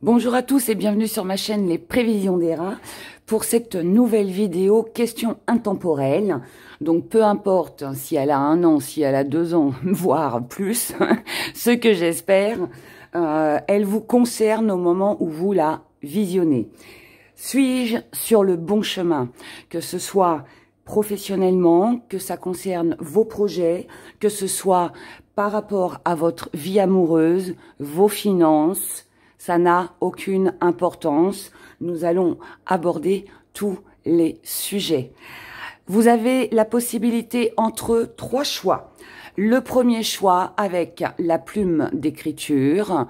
Bonjour à tous et bienvenue sur ma chaîne Les Prévisions d'Héra pour cette nouvelle vidéo questions intemporelles. Donc peu importe si elle a 1 an, si elle a 2 ans, voire plus, ce que j'espère, elle vous concerne au moment où vous la visionnez. Suis-je sur le bon chemin? Que ce soit professionnellement, que ça concerne vos projets, que ce soit par rapport à votre vie amoureuse, vos finances, ça n'a aucune importance. Nous allons aborder tous les sujets. Vous avez la possibilité entre 3 choix. Le premier choix avec la plume d'écriture,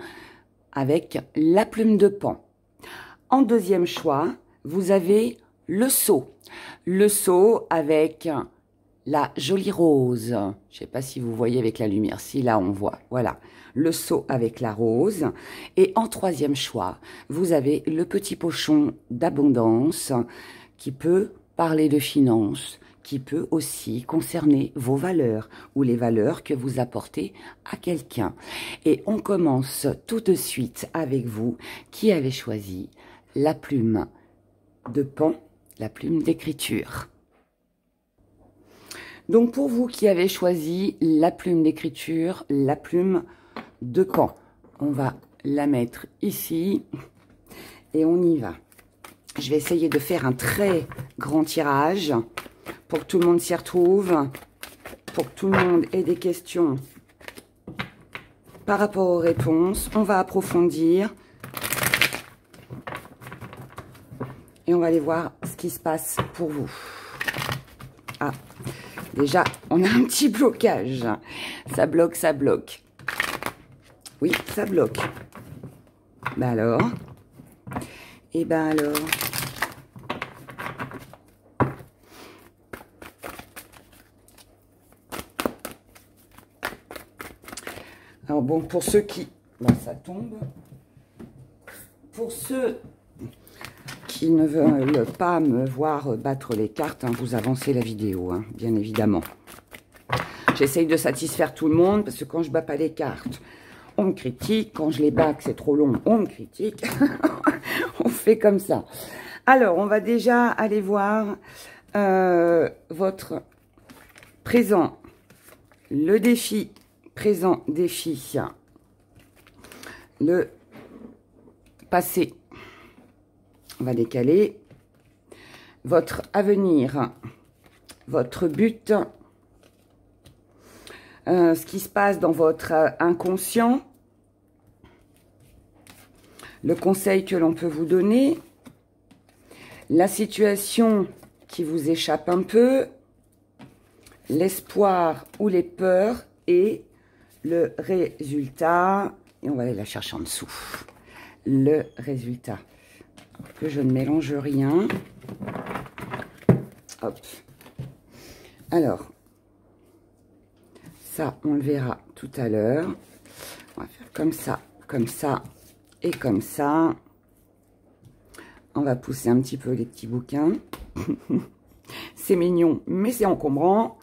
avec la plume de Pan. En deuxième choix, vous avez le seau. Le seau avec la jolie rose. Je ne sais pas si vous voyez avec la lumière. Si, là, on voit. Voilà. Le seau avec la rose. Et en troisième choix, vous avez le petit pochon d'abondance qui peut parler de finances, qui peut aussi concerner vos valeurs ou les valeurs que vous apportez à quelqu'un. Et on commence tout de suite avec vous qui avez choisi la plume de Pan, la plume d'écriture. Donc pour vous qui avez choisi la plume d'écriture, la plume de Pan, on va la mettre ici et on y va. Je vais essayer de faire un très grand tirage pour que tout le monde s'y retrouve, pour que tout le monde ait des questions par rapport aux réponses. On va approfondir et on va aller voir ce qui se passe pour vous. Ah, déjà, on a un petit blocage. Ça bloque, ça bloque. Oui, ça bloque. Ben alors. Et ben alors. Alors bon, pour ceux qui... Là, ça tombe. Pour ceux qui ne veulent pas me voir battre les cartes, hein, vous avancez la vidéo, hein, bien évidemment. J'essaye de satisfaire tout le monde, parce que quand je bats pas les cartes, on me critique. Quand je les bats, que c'est trop long, on me critique. On fait comme ça. Alors, on va déjà aller voir votre présent, le défi, présent, défi, le passé. On va décaler. Votre avenir, votre but, ce qui se passe dans votre inconscient, le conseil que l'on peut vous donner, la situation qui vous échappe un peu, l'espoir ou les peurs et le résultat. Et on va aller la chercher en dessous. Le résultat. Que je ne mélange rien. Hop. Alors, ça, on le verra tout à l'heure. On va faire comme ça et comme ça. On va pousser un petit peu les petits bouquins. C'est mignon, mais c'est encombrant.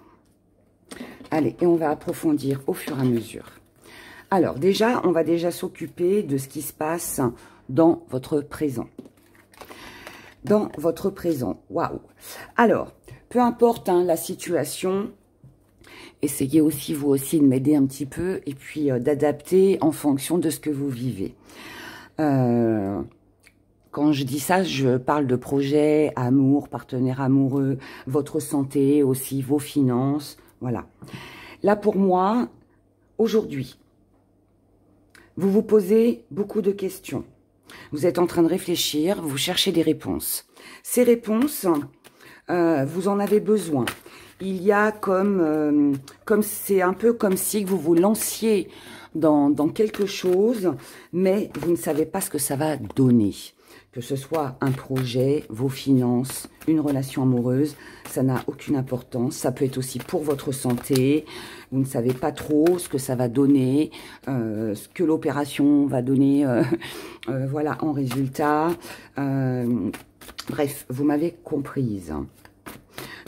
Allez, et on va approfondir au fur et à mesure. Alors, déjà, on va déjà s'occuper de ce qui se passe dans votre présent. Dans votre présent. Waouh! Alors, peu importe hein, la situation, essayez aussi, vous aussi, de m'aider un petit peu et puis d'adapter en fonction de ce que vous vivez. Quand je dis ça, je parle de projet, amour, partenaire amoureux, votre santé aussi, vos finances, voilà. Là, pour moi, aujourd'hui, vous vous posez beaucoup de questions. Vous êtes en train de réfléchir, vous cherchez des réponses. Ces réponses, vous en avez besoin. Il y a c'est un peu comme si vous vous lanciez dans quelque chose, mais vous ne savez pas ce que ça va donner. Que ce soit un projet, vos finances, une relation amoureuse, ça n'a aucune importance. Ça peut être aussi pour votre santé. Vous ne savez pas trop ce que ça va donner, ce que l'opération va donner, voilà, en résultat. Bref, vous m'avez comprise.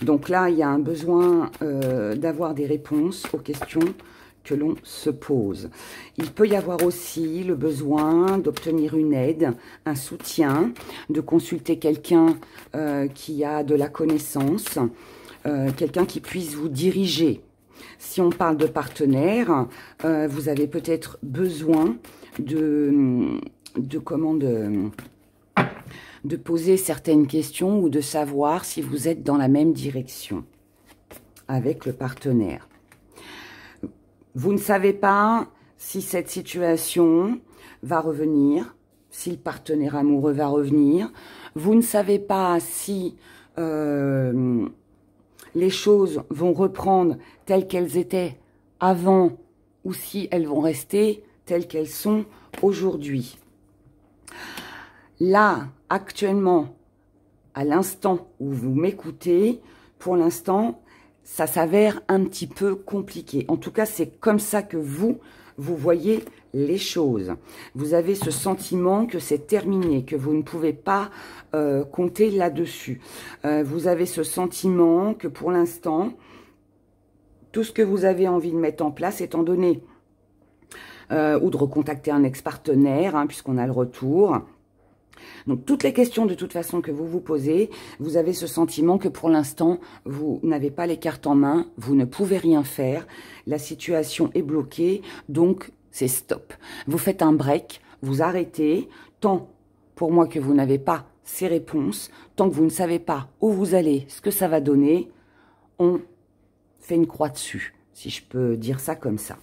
Donc là, il y a un besoin d'avoir des réponses aux questions que l'on se pose. Il peut y avoir aussi le besoin d'obtenir une aide, un soutien, de consulter quelqu'un qui a de la connaissance, quelqu'un qui puisse vous diriger. Si on parle de partenaire, vous avez peut-être besoin de poser certaines questions ou de savoir si vous êtes dans la même direction avec le partenaire. Vous ne savez pas si cette situation va revenir, si le partenaire amoureux va revenir. Vous ne savez pas si les choses vont reprendre telles qu'elles étaient avant ou si elles vont rester telles qu'elles sont aujourd'hui. Là, actuellement, à l'instant où vous m'écoutez, pour l'instant, ça s'avère un petit peu compliqué. En tout cas, c'est comme ça que vous voyez les choses. Vous avez ce sentiment que c'est terminé, que vous ne pouvez pas compter là-dessus. Vous avez ce sentiment que pour l'instant, tout ce que vous avez envie de mettre en place, étant donné, ou de recontacter un ex-partenaire, hein, puisqu'on a le retour. Donc, toutes les questions de toute façon que vous vous posez, vous avez ce sentiment que pour l'instant, vous n'avez pas les cartes en main, vous ne pouvez rien faire, la situation est bloquée, donc c'est stop. Vous faites un break, vous arrêtez, tant pour moi que vous n'avez pas ces réponses, tant que vous ne savez pas où vous allez, ce que ça va donner, on fait une croix dessus, si je peux dire ça comme ça.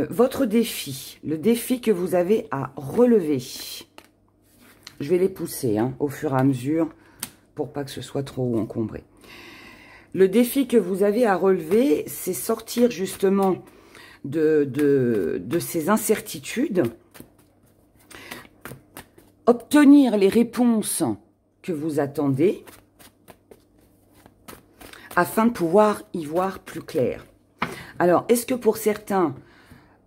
Votre défi, le défi que vous avez à relever, je vais les pousser hein, au fur et à mesure pour pas que ce soit trop encombré. Le défi que vous avez à relever, c'est sortir justement de ces incertitudes, obtenir les réponses que vous attendez afin de pouvoir y voir plus clair. Alors, est-ce que pour certains,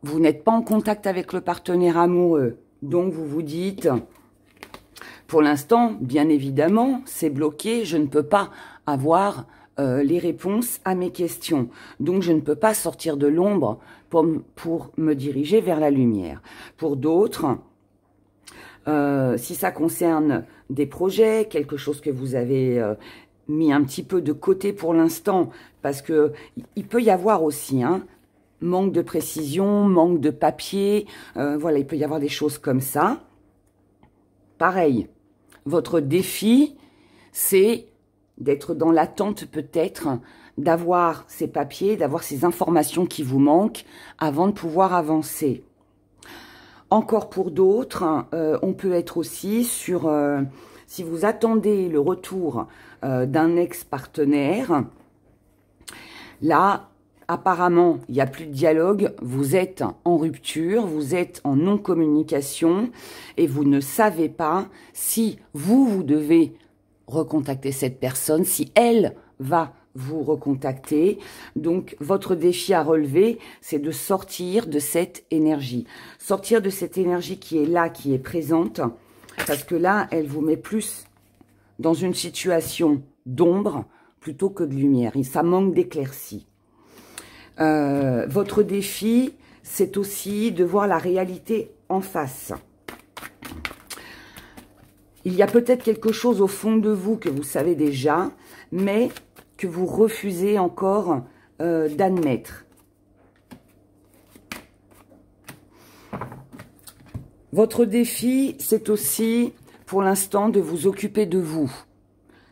vous n'êtes pas en contact avec le partenaire amoureux, donc vous vous dites, pour l'instant, bien évidemment, c'est bloqué, je ne peux pas avoir les réponses à mes questions. Donc, je ne peux pas sortir de l'ombre pour me diriger vers la lumière. Pour d'autres, si ça concerne des projets, quelque chose que vous avez mis un petit peu de côté pour l'instant, parce que il peut y avoir aussi, hein, manque de précision, manque de papier, voilà, il peut y avoir des choses comme ça. Pareil, votre défi, c'est d'être dans l'attente peut-être d'avoir ces papiers, d'avoir ces informations qui vous manquent avant de pouvoir avancer. Encore pour d'autres, on peut être aussi sur, si vous attendez le retour d'un ex-partenaire, là, apparemment, il n'y a plus de dialogue, vous êtes en rupture, vous êtes en non-communication et vous ne savez pas si vous devez recontacter cette personne, si elle va vous recontacter. Donc, votre défi à relever, c'est de sortir de cette énergie. Sortir de cette énergie qui est là, qui est présente, parce que là, elle vous met plus dans une situation d'ombre plutôt que de lumière. Et ça manque d'éclaircie. Votre défi, c'est aussi de voir la réalité en face. Il y a peut-être quelque chose au fond de vous que vous savez déjà, mais que vous refusez encore d'admettre. Votre défi, c'est aussi, pour l'instant, de vous occuper de vous.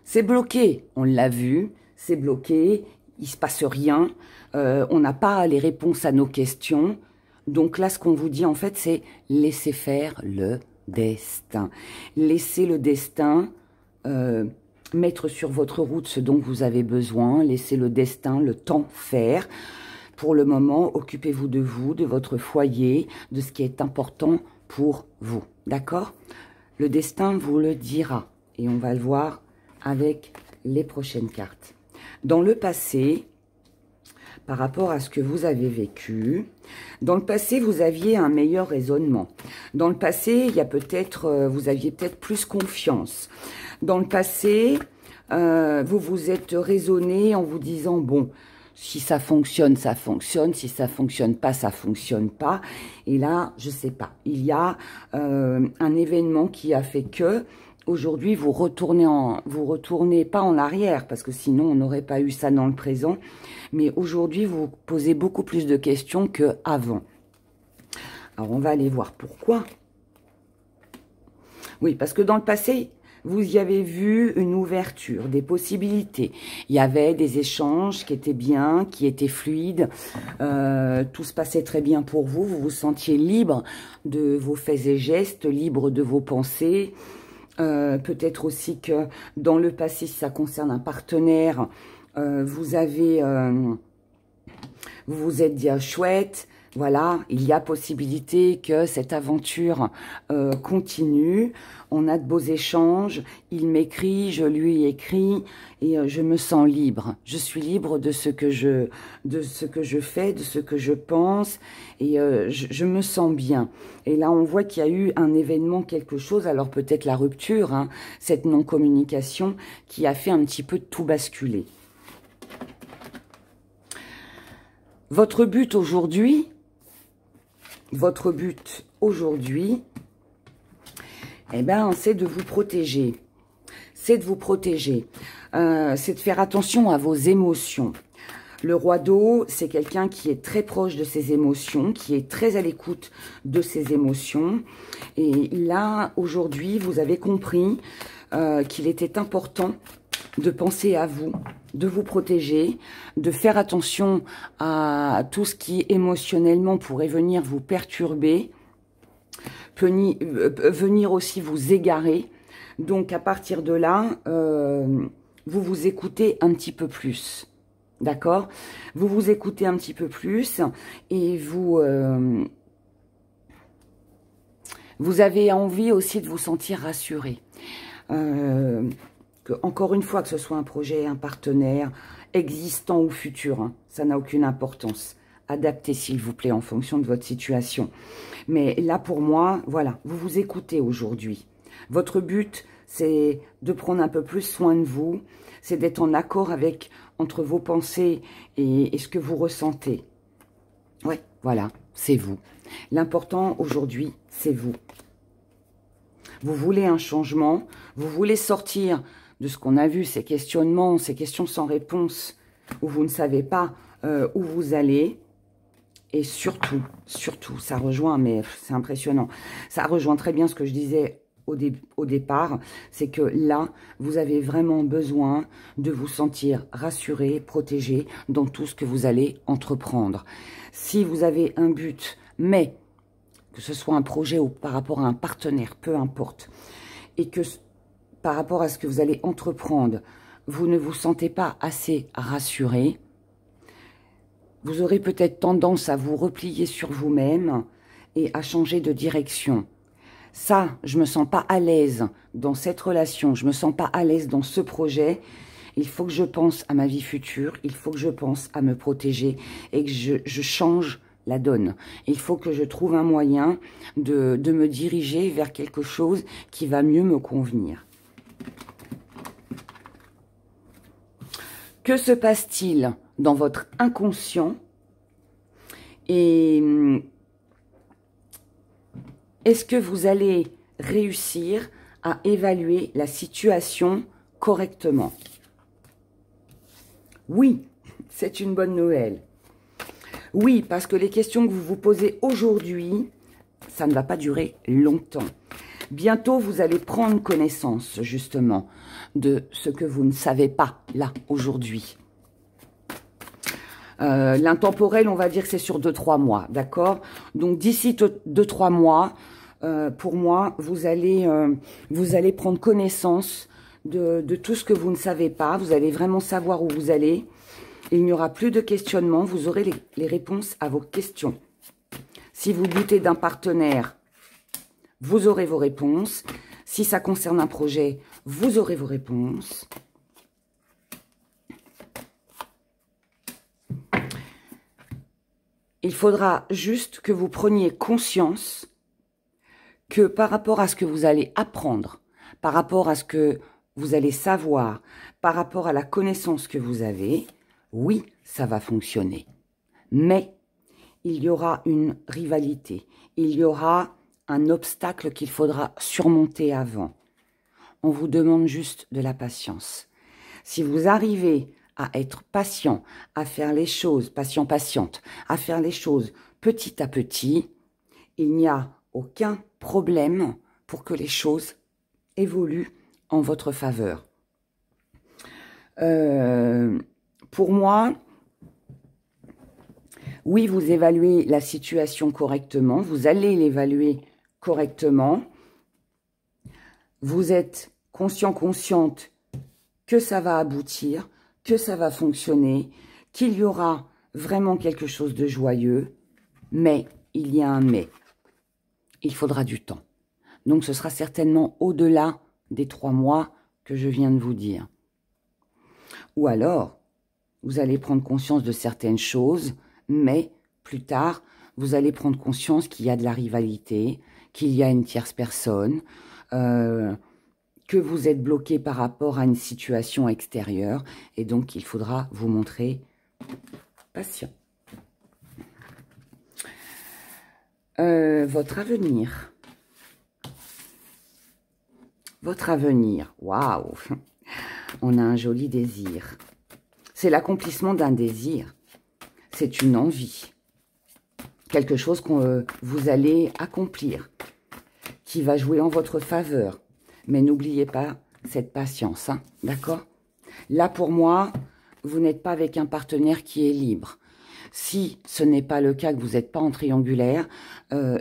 C'est bloqué, on l'a vu, c'est bloqué, il ne se passe rien, on n'a pas les réponses à nos questions. Donc là, ce qu'on vous dit, en fait, c'est laisser faire le destin. Laissez le destin mettre sur votre route ce dont vous avez besoin. Laissez le destin, le temps faire. Pour le moment, occupez-vous, de votre foyer, de ce qui est important pour vous. D'accord? Le destin vous le dira. Et on va le voir avec les prochaines cartes. Dans le passé, par rapport à ce que vous avez vécu, dans le passé, vous aviez un meilleur raisonnement. Dans le passé, il y a peut-être, vous aviez peut-être plus confiance. Dans le passé, vous vous êtes raisonné en vous disant, bon, Si ça fonctionne, ça fonctionne. Si ça fonctionne pas, ça fonctionne pas. Et là, je sais pas. Il y a un événement qui a fait que aujourd'hui vous retournez pas en arrière parce que sinon on n'aurait pas eu ça dans le présent. Mais aujourd'hui, vous posez beaucoup plus de questions qu'avant. Alors on va aller voir pourquoi. Oui, parce que dans le passé, vous y avez vu une ouverture, des possibilités. Il y avait des échanges qui étaient bien, qui étaient fluides. Tout se passait très bien pour vous. Vous vous sentiez libre de vos faits et gestes, libre de vos pensées. Peut-être aussi que dans le passé, si ça concerne un partenaire, vous vous êtes dit, ah, chouette. Voilà, il y a possibilité que cette aventure continue. On a de beaux échanges. Il m'écrit, je lui écris et je me sens libre. Je suis libre de ce que je fais, de ce que je pense et je me sens bien. Et là, on voit qu'il y a eu un événement, quelque chose. Alors peut-être la rupture, hein, cette non-communication qui a fait un petit peu tout basculer. Votre but aujourd'hui, eh ben, c'est de vous protéger. C'est de vous protéger. C'est de faire attention à vos émotions. Le roi d'eau, c'est quelqu'un qui est très proche de ses émotions, qui est très à l'écoute de ses émotions. Et là, aujourd'hui, vous avez compris qu'il était important de penser à vous, de vous protéger, de faire attention à tout ce qui émotionnellement pourrait venir vous perturber, venir aussi vous égarer. Donc à partir de là, vous vous écoutez un petit peu plus. D'accord? Vous vous écoutez un petit peu plus et vous avez envie aussi de vous sentir rassuré. Encore une fois, que ce soit un projet, un partenaire, existant ou futur, hein, ça n'a aucune importance. Adaptez, s'il vous plaît, en fonction de votre situation. Mais là, pour moi, voilà, vous vous écoutez aujourd'hui. Votre but, c'est de prendre un peu plus soin de vous, c'est d'être en accord avec, entre vos pensées et ce que vous ressentez. Ouais, voilà, c'est vous. L'important aujourd'hui, c'est vous. Vous voulez un changement, vous voulez sortir de ce qu'on a vu, ces questionnements, ces questions sans réponse, où vous ne savez pas où vous allez. Et surtout, ça rejoint, mais c'est impressionnant, ça rejoint très bien ce que je disais au départ, c'est que là, vous avez vraiment besoin de vous sentir rassuré, protégé dans tout ce que vous allez entreprendre. Si vous avez un but, mais que ce soit un projet ou par rapport à un partenaire, peu importe, et que par rapport à ce que vous allez entreprendre, vous ne vous sentez pas assez rassuré, vous aurez peut-être tendance à vous replier sur vous-même et à changer de direction. Ça, je me sens pas à l'aise dans cette relation, je me sens pas à l'aise dans ce projet. Il faut que je pense à ma vie future, il faut que je pense à me protéger et que je change la donne. Il faut que je trouve un moyen de me diriger vers quelque chose qui va mieux me convenir. Que se passe-t-il dans votre inconscient? Et est-ce que vous allez réussir à évaluer la situation correctement? Oui, c'est une bonne nouvelle. Oui, parce que les questions que vous vous posez aujourd'hui, ça ne va pas durer longtemps. Bientôt, vous allez prendre connaissance, justement, de ce que vous ne savez pas, là, aujourd'hui. L'intemporel, on va dire que c'est sur 2-3 mois, d'accord? Donc, d'ici 2-3 mois, pour moi, vous allez prendre connaissance de tout ce que vous ne savez pas. Vous allez vraiment savoir où vous allez. Il n'y aura plus de questionnement. Vous aurez les réponses à vos questions. Si vous doutez d'un partenaire, vous aurez vos réponses. Si ça concerne un projet, vous aurez vos réponses. Il faudra juste que vous preniez conscience que par rapport à ce que vous allez apprendre, par rapport à ce que vous allez savoir, par rapport à la connaissance que vous avez, Oui, ça va fonctionner. Mais il y aura une rivalité. Il y aura un obstacle qu'il faudra surmonter avant. On vous demande juste de la patience. Si vous arrivez à être patient, à faire les choses, patiente, à faire les choses petit à petit, il n'y a aucun problème pour que les choses évoluent en votre faveur. Pour moi, oui, vous évaluez la situation correctement, vous allez l'évaluer correctement. Vous êtes conscient, consciente que ça va aboutir, que ça va fonctionner, qu'il y aura vraiment quelque chose de joyeux, mais il y a un mais. Il faudra du temps. Donc ce sera certainement au-delà des 3 mois que je viens de vous dire. Ou alors, vous allez prendre conscience de certaines choses, mais plus tard, vous allez prendre conscience qu'il y a de la rivalité, qu'il y a une tierce personne, que vous êtes bloqué par rapport à une situation extérieure, et donc il faudra vous montrer patient. Votre avenir. Votre avenir, waouh! On a un joli désir. C'est l'accomplissement d'un désir. C'est une envie. Quelque chose que vous allez accomplir, qui va jouer en votre faveur. Mais n'oubliez pas cette patience, hein, d'accord? Là, pour moi, vous n'êtes pas avec un partenaire qui est libre. Si ce n'est pas le cas, que vous n'êtes pas en triangulaire,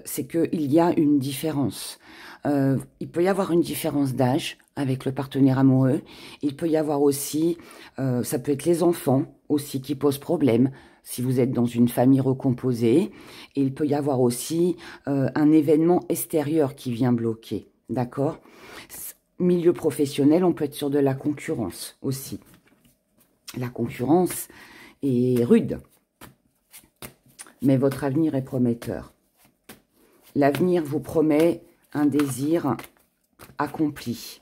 c'est qu'il y a une différence. Il peut y avoir une différence d'âge avec le partenaire amoureux. Il peut y avoir aussi, ça peut être les enfants aussi qui posent problème si vous êtes dans une famille recomposée. Et il peut y avoir aussi un événement extérieur qui vient bloquer, d'accord? Milieu professionnel, on peut être sur de la concurrence aussi. La concurrence est rude, mais votre avenir est prometteur. L'avenir vous promet un désir accompli.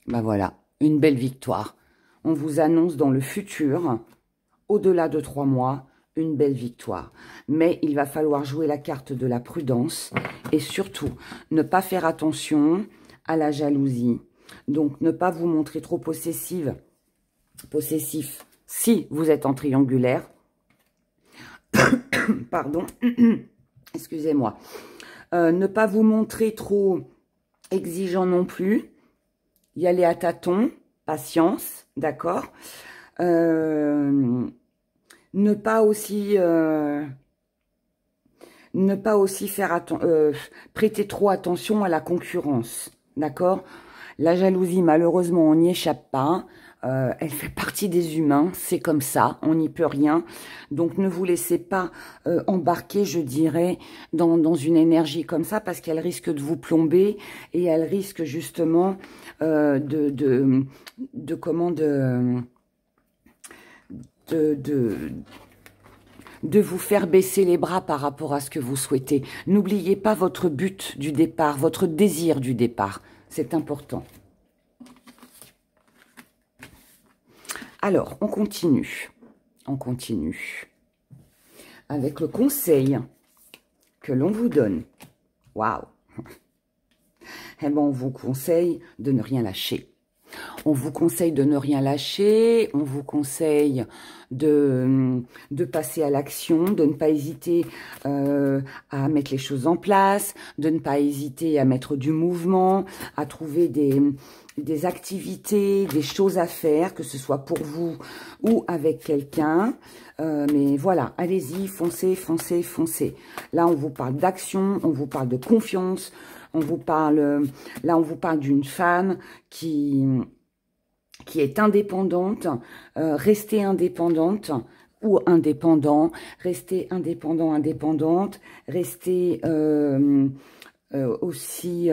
Ben voilà, une belle victoire. On vous annonce dans le futur, au-delà de 3 mois, une belle victoire. Mais il va falloir jouer la carte de la prudence et surtout ne pas faire attention à la jalousie. Donc ne pas vous montrer trop possessif si vous êtes en triangulaire. Pardon, excusez-moi. Ne pas vous montrer trop exigeant non plus. Y aller à tâtons, patience, d'accord. Ne pas aussi faire prêter trop attention à la concurrence, d'accord. La jalousie, malheureusement, on n'y échappe pas. Elle fait partie des humains, c'est comme ça, on n'y peut rien. Donc ne vous laissez pas embarquer, je dirais, dans une énergie comme ça, parce qu'elle risque de vous plomber et elle risque justement de vous faire baisser les bras par rapport à ce que vous souhaitez. N'oubliez pas votre but du départ, votre désir du départ. C'est important. Alors, on continue. On continue avec le conseil que l'on vous donne. Waouh! Eh bien, on vous conseille de ne rien lâcher. On vous conseille de ne rien lâcher, on vous conseille de passer à l'action, de ne pas hésiter à mettre les choses en place, de ne pas hésiter à mettre du mouvement, à trouver des activités, des choses à faire, que ce soit pour vous ou avec quelqu'un. Mais voilà, allez-y, foncez, foncez, foncez. Là, on vous parle d'action, on vous parle de confiance, on vous parle d'une femme qui est indépendante, restez indépendante ou indépendant, restez indépendant, indépendante, restez aussi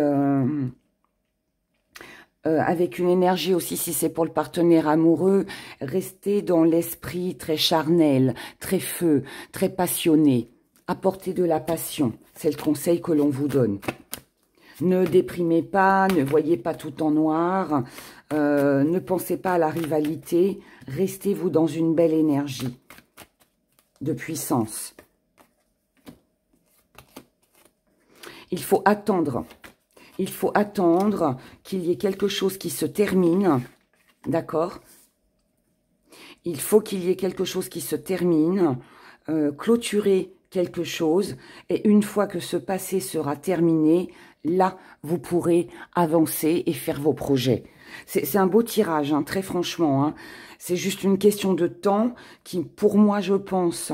avec une énergie aussi, si c'est pour le partenaire amoureux, restez dans l'esprit très charnel, très feu, très passionné, apportez de la passion, c'est le conseil que l'on vous donne. Ne déprimez pas, ne voyez pas tout en noir, ne pensez pas à la rivalité. Restez-vous dans une belle énergie de puissance. Il faut attendre. Il faut attendre qu'il y ait quelque chose qui se termine. D'accord? Il faut qu'il y ait quelque chose qui se termine. Clôturer quelque chose. Et une fois que ce passé sera terminé, là, vous pourrez avancer et faire vos projets. C'est un beau tirage, hein, très franchement. Hein. C'est juste une question de temps qui, pour moi, je pense,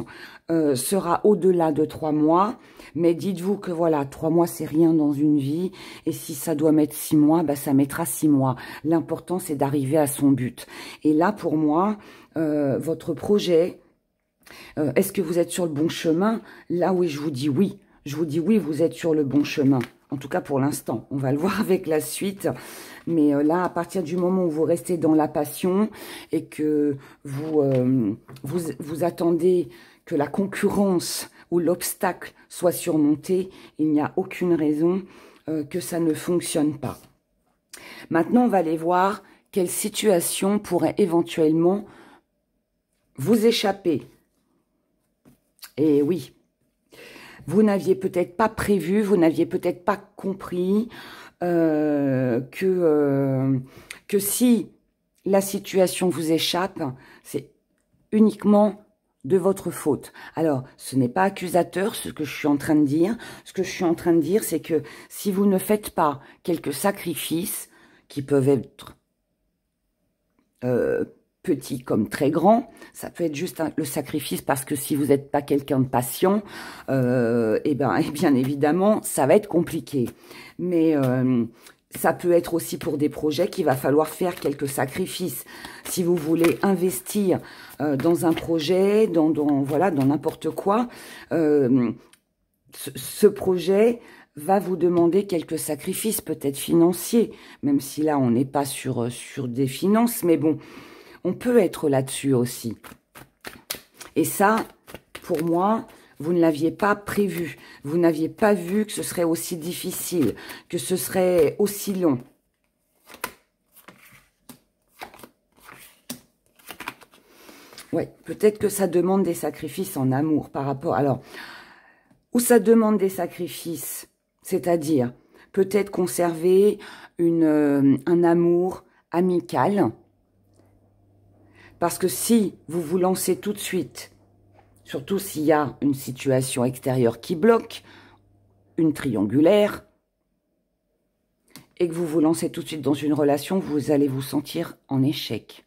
sera au-delà de 3 mois. Mais dites-vous que voilà, 3 mois, c'est rien dans une vie. Et si ça doit mettre 6 mois, bah, ça mettra 6 mois. L'important, c'est d'arriver à son but. Et là, pour moi, votre projet, est-ce que vous êtes sur le bon chemin? Là, oui, je vous dis oui. Je vous dis oui, vous êtes sur le bon chemin. En tout cas, pour l'instant. On va le voir avec la suite. Mais là, à partir du moment où vous restez dans la passion et que vous attendez que la concurrence ou l'obstacle soit surmonté, il n'y a aucune raison que ça ne fonctionne pas. Maintenant, on va aller voir quelle situation pourrait éventuellement vous échapper. Et oui, vous n'aviez peut-être pas prévu, vous n'aviez peut-être pas compris que si la situation vous échappe, c'est uniquement de votre faute. Alors, ce n'est pas accusateur ce que je suis en train de dire. Ce que je suis en train de dire, c'est que si vous ne faites pas quelques sacrifices qui peuvent être petits comme très grands, ça peut être juste le sacrifice parce que si vous n'êtes pas quelqu'un de patient, et bien évidemment, ça va être compliqué. Mais ça peut être aussi pour des projets qu'il va falloir faire quelques sacrifices. Si vous voulez investir dans un projet, voilà, dans n'importe quoi, ce projet va vous demander quelques sacrifices, peut-être financiers, même si là, on n'est pas sur des finances, mais bon, on peut être là-dessus aussi. Et ça, pour moi, vous ne l'aviez pas prévu. Vous n'aviez pas vu que ce serait aussi difficile, que ce serait aussi long. Ouais, peut-être que ça demande des sacrifices en amour par rapport... Alors, où ça demande des sacrifices, c'est-à-dire peut-être conserver un amour amical. Parce que si vous vous lancez tout de suite, surtout s'il y a une situation extérieure qui bloque, une triangulaire, et que vous vous lancez tout de suite dans une relation, vous allez vous sentir en échec.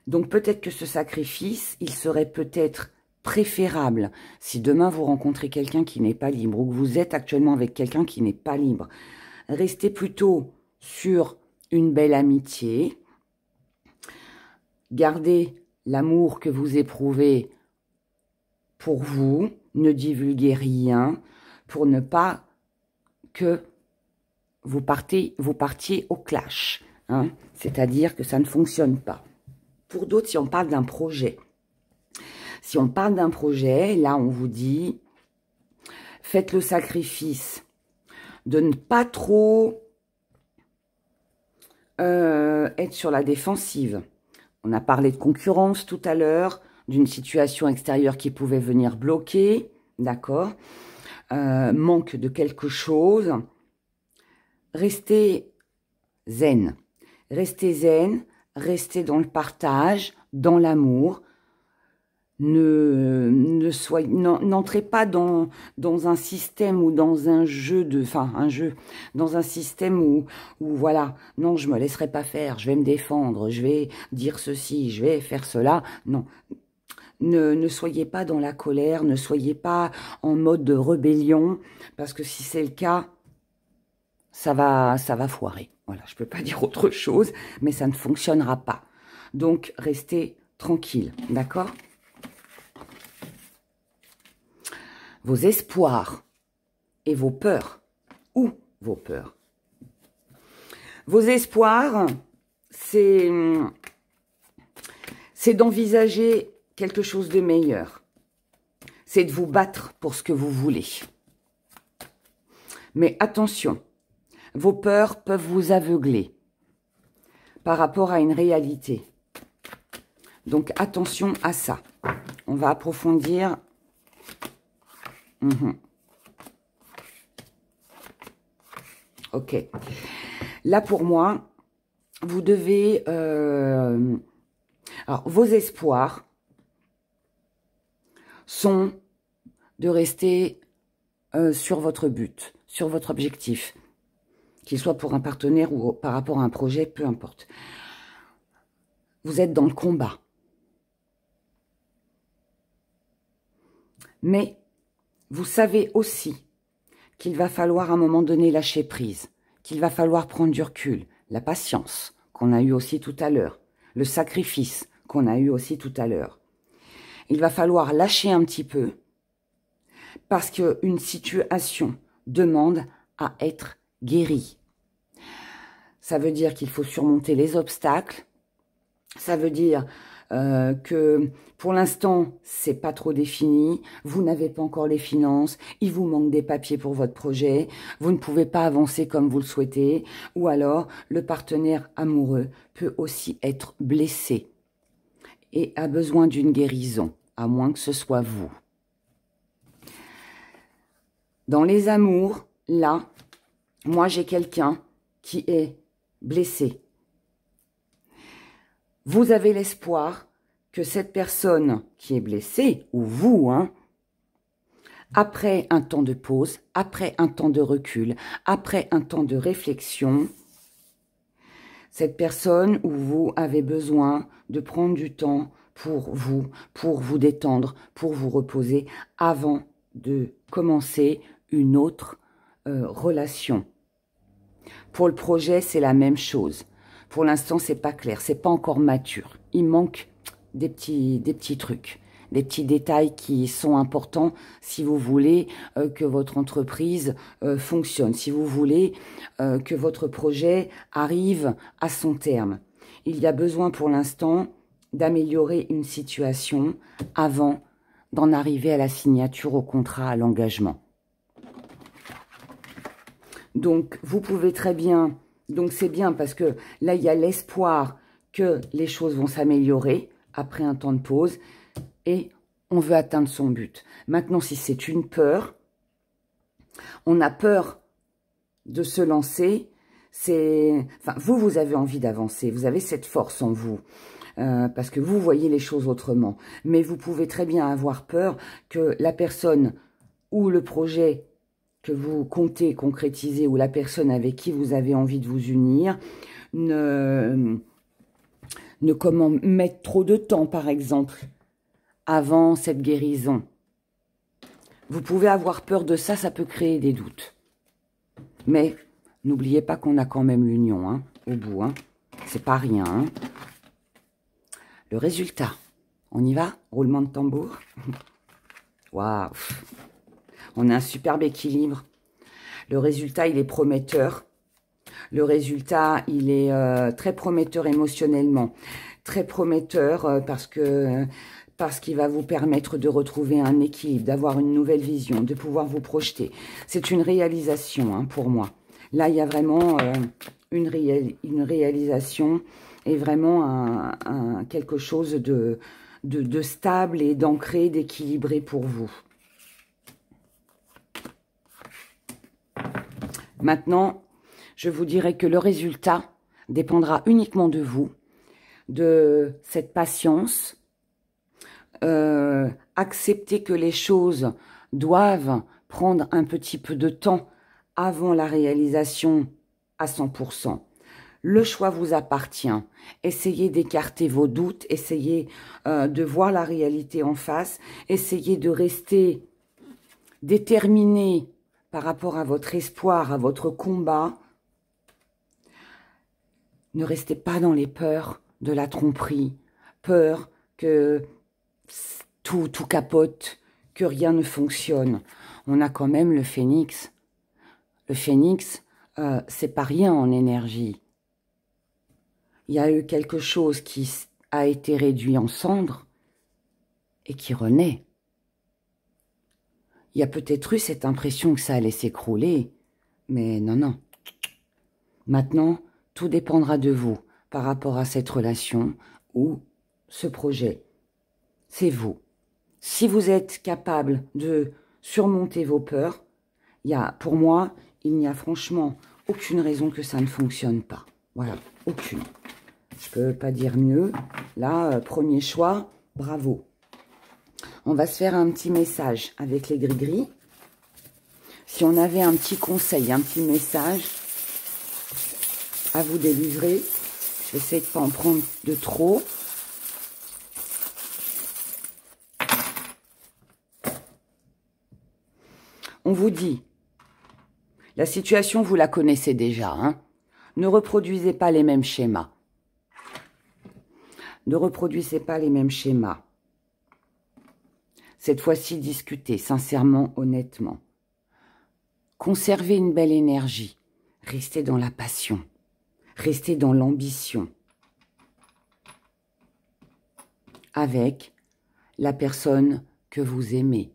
Donc peut-être que ce sacrifice, il serait peut-être préférable si demain vous rencontrez quelqu'un qui n'est pas libre ou que vous êtes actuellement avec quelqu'un qui n'est pas libre. Restez plutôt sur une belle amitié. Gardez l'amour que vous éprouvez pour vous. Ne divulguez rien pour ne pas que vous partiez au clash. Hein, c'est-à-dire que ça ne fonctionne pas. Pour d'autres, si on parle d'un projet, là, on vous dit, faites le sacrifice de ne pas trop être sur la défensive. On a parlé de concurrence tout à l'heure, d'une situation extérieure qui pouvait venir bloquer, d'accord, manque de quelque chose. Restez zen. Restez zen, restez dans le partage, dans l'amour. N'entrez pas dans un système ou dans un jeu dans un système où voilà, non, je me laisserai pas faire, je vais me défendre, je vais dire ceci, je vais faire cela. Non, ne soyez pas dans la colère, ne soyez pas en mode de rébellion, parce que si c'est le cas, ça va foirer. Voilà, je peux pas dire autre chose, mais ça ne fonctionnera pas. Donc, restez tranquille, d'accord ? Vos espoirs et vos peurs, ou vos peurs. Vos espoirs, c'est d'envisager quelque chose de meilleur. C'est de vous battre pour ce que vous voulez. Mais attention, vos peurs peuvent vous aveugler par rapport à une réalité. Donc, attention à ça. On va approfondir. Ok. Là, pour moi, vous devez... alors, vos espoirs sont de rester sur votre but, sur votre objectif, qu'il soit pour un partenaire ou par rapport à un projet, peu importe. Vous êtes dans le combat. Mais vous savez aussi qu'il va falloir à un moment donné lâcher prise, qu'il va falloir prendre du recul, la patience qu'on a eu aussi tout à l'heure, le sacrifice qu'on a eu aussi tout à l'heure. Il va falloir lâcher un petit peu parce qu'une situation demande à être guérie. Ça veut dire qu'il faut surmonter les obstacles. Ça veut dire que pour l'instant, c'est pas trop défini. Vous n'avez pas encore les finances. Il vous manque des papiers pour votre projet. Vous ne pouvez pas avancer comme vous le souhaitez. Ou alors, le partenaire amoureux peut aussi être blessé et a besoin d'une guérison, à moins que ce soit vous. Dans les amours, là, moi, j'ai quelqu'un qui est blessé. Vous avez l'espoir que cette personne qui est blessée, ou vous, après un temps de pause, après un temps de recul, après un temps de réflexion, cette personne ou vous avez besoin de prendre du temps pour vous détendre, pour vous reposer, avant de commencer une autre relation. Pour le projet, c'est la même chose. Pour l'instant, c'est pas clair, c'est pas encore mature. Il manque des petits trucs, des petits détails qui sont importants si vous voulez que votre entreprise fonctionne, si vous voulez que votre projet arrive à son terme. Il y a besoin pour l'instant d'améliorer une situation avant d'en arriver à la signature au contrat, à l'engagement. Donc, vous pouvez très bien... Donc, c'est bien parce que là, il y a l'espoir que les choses vont s'améliorer après un temps de pause et on veut atteindre son but. Maintenant, si c'est une peur, on a peur de se lancer. Enfin, vous avez envie d'avancer. Vous avez cette force en vous. Parce que vous voyez les choses autrement. Mais vous pouvez très bien avoir peur que la personne ou le projet que vous comptez concrétiser ou la personne avec qui vous avez envie de vous unir ne comment mettre trop de temps, par exemple, avant cette guérison. Vous pouvez avoir peur de ça, ça peut créer des doutes. Mais n'oubliez pas qu'on a quand même l'union, au bout. C'est pas rien. Le résultat, on y va? Roulement de tambour. Waouh! On a un superbe équilibre. Le résultat, il est prometteur. Le résultat, il est très prometteur émotionnellement. Très prometteur parce qu'il va vous permettre de retrouver un équilibre, d'avoir une nouvelle vision, de pouvoir vous projeter. C'est une réalisation pour moi. Là, il y a vraiment une réalisation et vraiment quelque chose de stable et d'ancré, d'équilibré pour vous. Maintenant, je vous dirais que le résultat dépendra uniquement de vous, de cette patience, accepter que les choses doivent prendre un petit peu de temps avant la réalisation à 100%. Le choix vous appartient. Essayez d'écarter vos doutes, essayez de voir la réalité en face, essayez de rester déterminé par rapport à votre espoir, à votre combat. Ne restez pas dans les peurs de la tromperie, peur que tout capote, que rien ne fonctionne. On a quand même le phénix. Le phénix, c'est pas rien en énergie. Il y a eu quelque chose qui a été réduit en cendres et qui renaît. Il y a peut-être eu cette impression que ça allait s'écrouler, Mais non, non. Maintenant, tout dépendra de vous par rapport à cette relation ou ce projet. C'est vous. Si vous êtes capable de surmonter vos peurs, pour moi, il n'y a franchement aucune raison que ça ne fonctionne pas. Voilà, aucune. Je ne peux pas dire mieux. Là, premier choix, bravo. On va se faire un petit message avec les gris-gris. Si on avait un petit conseil, un petit message à vous délivrer, je vais essayer de ne pas en prendre de trop. On vous dit, la situation, vous la connaissez déjà, hein. Ne reproduisez pas les mêmes schémas. Ne reproduisez pas les mêmes schémas. Cette fois-ci, discutez sincèrement, honnêtement. Conservez une belle énergie. Restez dans la passion. Restez dans l'ambition. Avec la personne que vous aimez.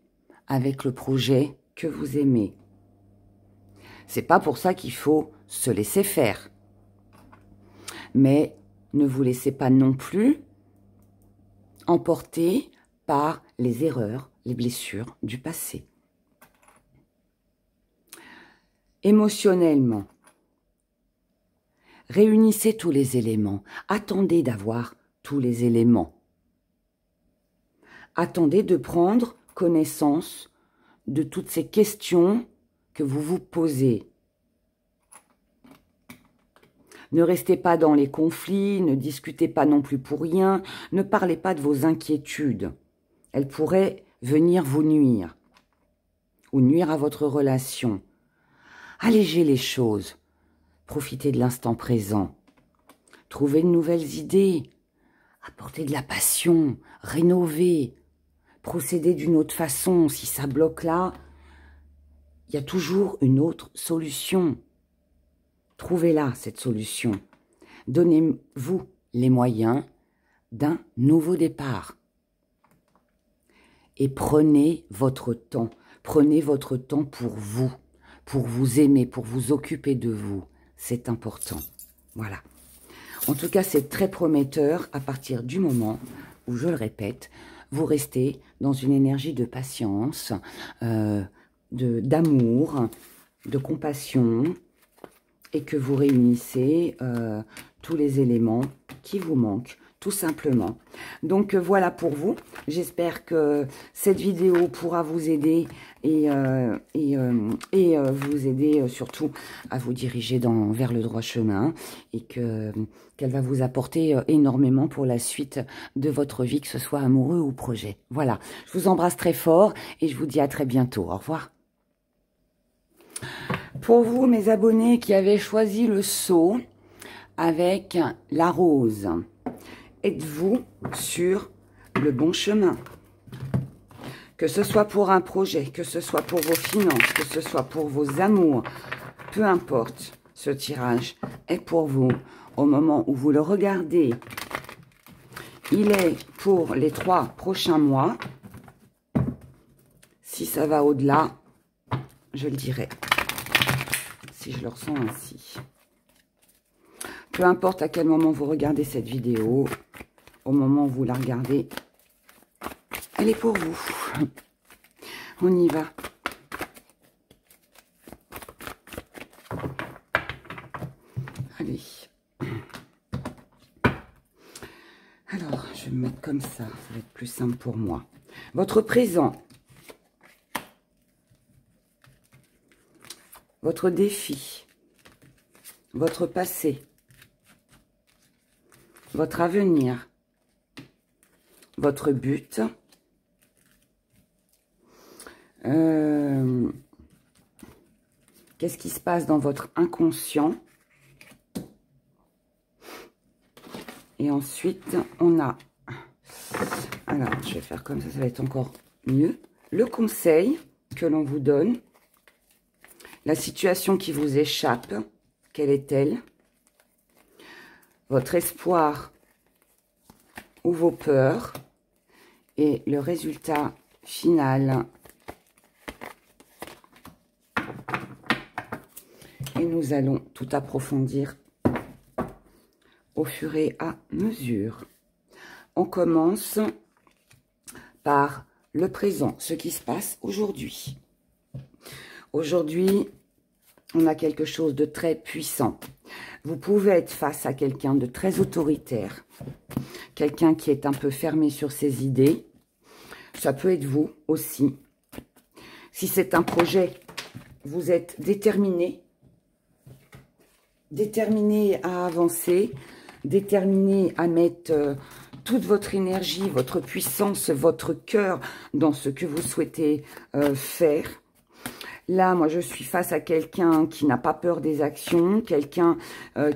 Avec le projet que vous aimez. C'est pas pour ça qu'il faut se laisser faire. Mais ne vous laissez pas non plus emporter par les erreurs, les blessures du passé. Émotionnellement, réunissez tous les éléments. Attendez d'avoir tous les éléments. Attendez de prendre connaissance de toutes ces questions que vous vous posez. Ne restez pas dans les conflits, ne discutez pas non plus pour rien, ne parlez pas de vos inquiétudes. Elles pourraient venir vous nuire ou nuire à votre relation. Allégez les choses, profitez de l'instant présent, trouvez de nouvelles idées, apportez de la passion, rénovez, procédez d'une autre façon. Si ça bloque là, il y a toujours une autre solution. Trouvez-la, cette solution. Donnez-vous les moyens d'un nouveau départ. Et prenez votre temps. Prenez votre temps pour vous aimer, pour vous occuper de vous. C'est important. Voilà. En tout cas, c'est très prometteur à partir du moment où, je le répète, vous restez dans une énergie de patience, d'amour, de compassion, et que vous réunissez tous les éléments qui vous manquent, tout simplement. Donc voilà pour vous. J'espère que cette vidéo pourra vous aider et vous aider surtout à vous diriger vers le droit chemin, et qu'elle va vous apporter énormément pour la suite de votre vie, que ce soit amoureux ou projet. Voilà, je vous embrasse très fort et je vous dis à très bientôt. Au revoir. Pour vous, mes abonnés qui avaient choisi le seau avec la rose, êtes-vous sur le bon chemin? Que ce soit pour un projet, que ce soit pour vos finances, que ce soit pour vos amours, peu importe, ce tirage est pour vous. Au moment où vous le regardez, il est pour les 3 prochains mois. Si ça va au-delà, je le dirai. Si je le ressens ainsi. Peu importe à quel moment vous regardez cette vidéo, au moment où vous la regardez, elle est pour vous. On y va. Allez. Alors, je vais me mettre comme ça va être plus simple pour moi. Votre présent. Votre défi, votre passé, votre avenir, votre but, qu'est-ce qui se passe dans votre inconscient, et ensuite on a, alors je vais faire comme ça va être encore mieux, le conseil que l'on vous donne. La situation qui vous échappe, quelle est-elle? Votre espoir ou vos peurs? Et le résultat final. Et nous allons tout approfondir au fur et à mesure. On commence par le présent, ce qui se passe aujourd'hui. Aujourd'hui, on a quelque chose de très puissant. Vous pouvez être face à quelqu'un de très autoritaire, quelqu'un qui est un peu fermé sur ses idées. Ça peut être vous aussi. Si c'est un projet, vous êtes déterminé à avancer, déterminé à mettre toute votre énergie, votre puissance, votre cœur dans ce que vous souhaitez faire. Là, moi, je suis face à quelqu'un qui n'a pas peur des actions, quelqu'un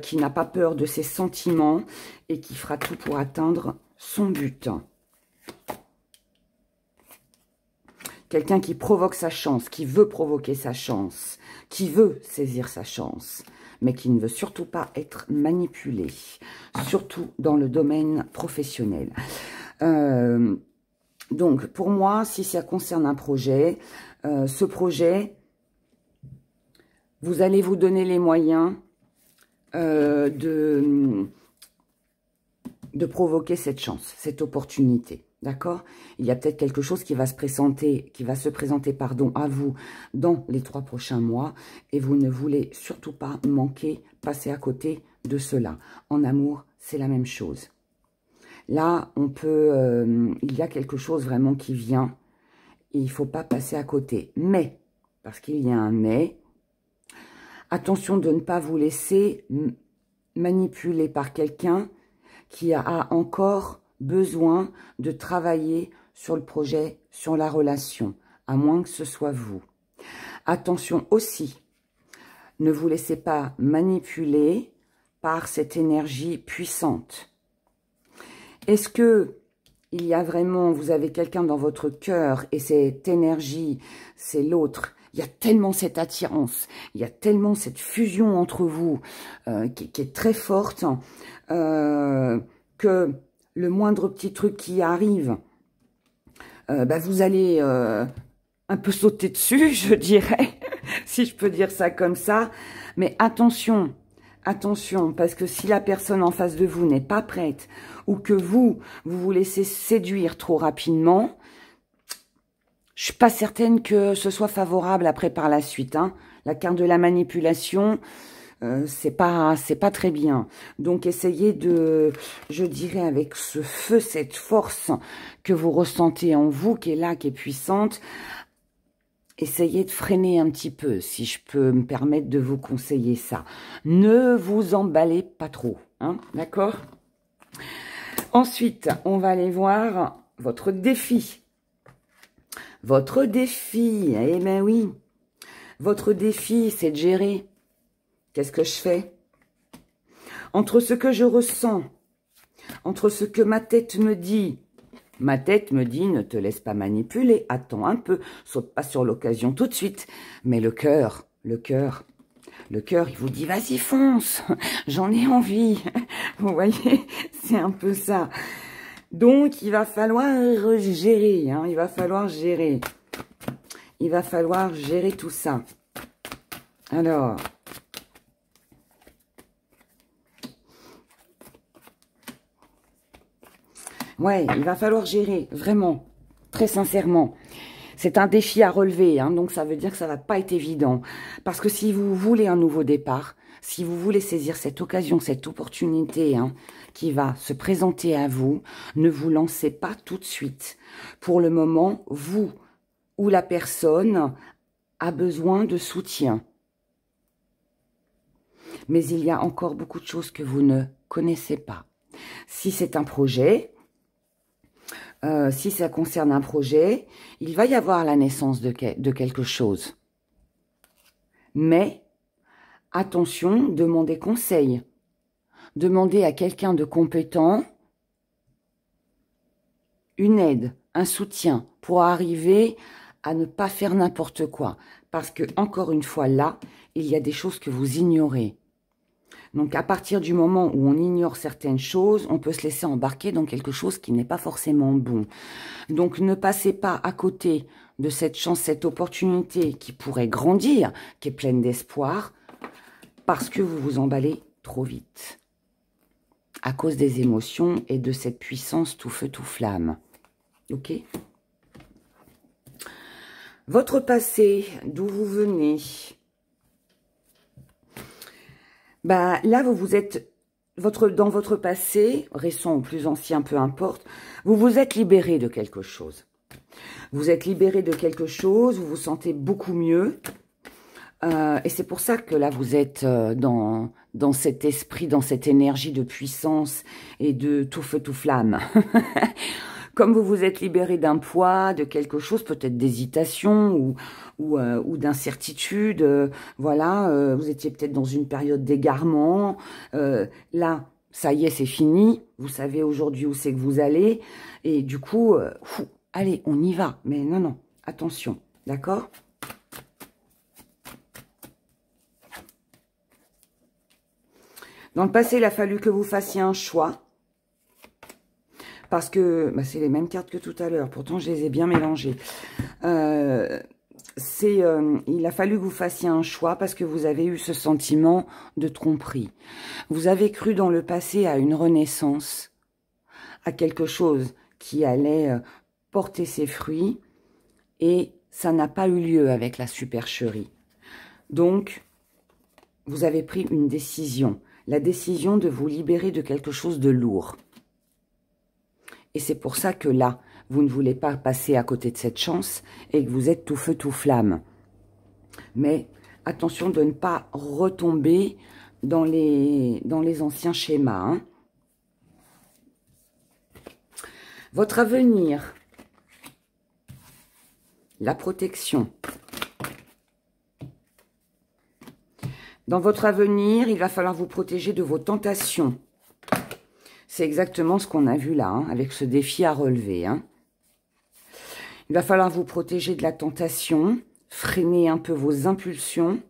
qui n'a pas peur de ses sentiments et qui fera tout pour atteindre son but. Quelqu'un qui provoque sa chance, qui veut provoquer sa chance, qui veut saisir sa chance, mais qui ne veut surtout pas être manipulé, surtout dans le domaine professionnel. Donc, pour moi, si ça concerne un projet, ce projet, vous allez vous donner les moyens de provoquer cette chance, cette opportunité. D'accord? Il y a peut-être quelque chose qui va se présenter, à vous dans les 3 prochains mois et vous ne voulez surtout pas manquer, passer à côté de cela. En amour, c'est la même chose. Là, on peut, il y a quelque chose vraiment qui vient et il ne faut pas passer à côté. Mais, parce qu'il y a un mais, attention de ne pas vous laisser manipuler par quelqu'un qui a encore besoin de travailler sur le projet, sur la relation, à moins que ce soit vous. Attention aussi, ne vous laissez pas manipuler par cette énergie puissante. Est-ce que il y a vraiment, vous avez quelqu'un dans votre cœur et cette énergie, c'est l'autre. Il y a tellement cette attirance, il y a tellement cette fusion entre vous qui est très forte que le moindre petit truc qui arrive, vous allez un peu sauter dessus, je dirais, si je peux dire ça comme ça. Mais attention, attention, parce que si la personne en face de vous n'est pas prête ou que vous vous laissez séduire trop rapidement, je suis pas certaine que ce soit favorable après par la suite. Hein. La carte de la manipulation, c'est pas très bien. Donc essayez de, je dirais avec ce feu, cette force que vous ressentez en vous, qui est là, qui est puissante, essayez de freiner un petit peu, si je peux me permettre de vous conseiller ça. Ne vous emballez pas trop, hein, d'accord? Ensuite, on va aller voir votre défi. Votre défi, eh bien oui, votre défi, c'est de gérer. Qu'est-ce que je fais? Entre ce que je ressens, entre ce que ma tête me dit ne te laisse pas manipuler, attends un peu, saute pas sur l'occasion tout de suite. Mais le cœur, il vous dit, vas-y, fonce, j'en ai envie. Vous voyez, c'est un peu ça. Donc, il va falloir gérer, hein, il va falloir gérer. Il va falloir gérer tout ça. Alors, ouais, il va falloir gérer, vraiment, très sincèrement. C'est un défi à relever, hein, donc ça veut dire que ça va pas être évident. Parce que si vous voulez un nouveau départ, si vous voulez saisir cette occasion, cette opportunité hein, qui va se présenter à vous, ne vous lancez pas tout de suite. Pour le moment, vous ou la personne a besoin de soutien. Mais il y a encore beaucoup de choses que vous ne connaissez pas. Si c'est un projet, si ça concerne un projet, il va y avoir la naissance de quelque chose. Mais, attention, demandez conseil. Demandez à quelqu'un de compétent une aide, un soutien pour arriver à ne pas faire n'importe quoi. Parce que, encore une fois, là, il y a des choses que vous ignorez. Donc, à partir du moment où on ignore certaines choses, on peut se laisser embarquer dans quelque chose qui n'est pas forcément bon. Donc, ne passez pas à côté de cette chance, cette opportunité qui pourrait grandir, qui est pleine d'espoir. parce que vous vous emballez trop vite. À cause des émotions et de cette puissance tout feu, tout flamme. Ok? Votre passé, d'où vous venez. Bah, là, vous êtes dans votre passé, récent ou plus ancien, peu importe, vous vous êtes libéré de quelque chose. Vous êtes libéré de quelque chose, vous vous sentez beaucoup mieux. Et c'est pour ça que là, vous êtes dans cet esprit, dans cette énergie de puissance et de tout feu, tout flamme. Comme vous vous êtes libéré d'un poids, de quelque chose, peut-être d'hésitation ou d'incertitude, voilà, vous étiez peut-être dans une période d'égarement. Là, ça y est, c'est fini. Vous savez aujourd'hui où c'est que vous allez. Et du coup, allez, on y va. Mais non, non, attention, d'accord ? Dans le passé, il a fallu que vous fassiez un choix. Parce que, bah, c'est les mêmes cartes que tout à l'heure. Pourtant, je les ai bien mélangées. Il a fallu que vous fassiez un choix parce que vous avez eu ce sentiment de tromperie. Vous avez cru dans le passé à une renaissance, à quelque chose qui allait porter ses fruits. Et ça n'a pas eu lieu avec la supercherie. Donc, vous avez pris une décision. La décision de vous libérer de quelque chose de lourd. Et c'est pour ça que là, vous ne voulez pas passer à côté de cette chance et que vous êtes tout feu, tout flamme. Mais attention de ne pas retomber dans les anciens schémas. Hein. Votre avenir, la protection. Dans votre avenir, il va falloir vous protéger de vos tentations. C'est exactement ce qu'on a vu là, hein, avec ce défi à relever. Hein. Il va falloir vous protéger de la tentation, freiner un peu vos impulsions,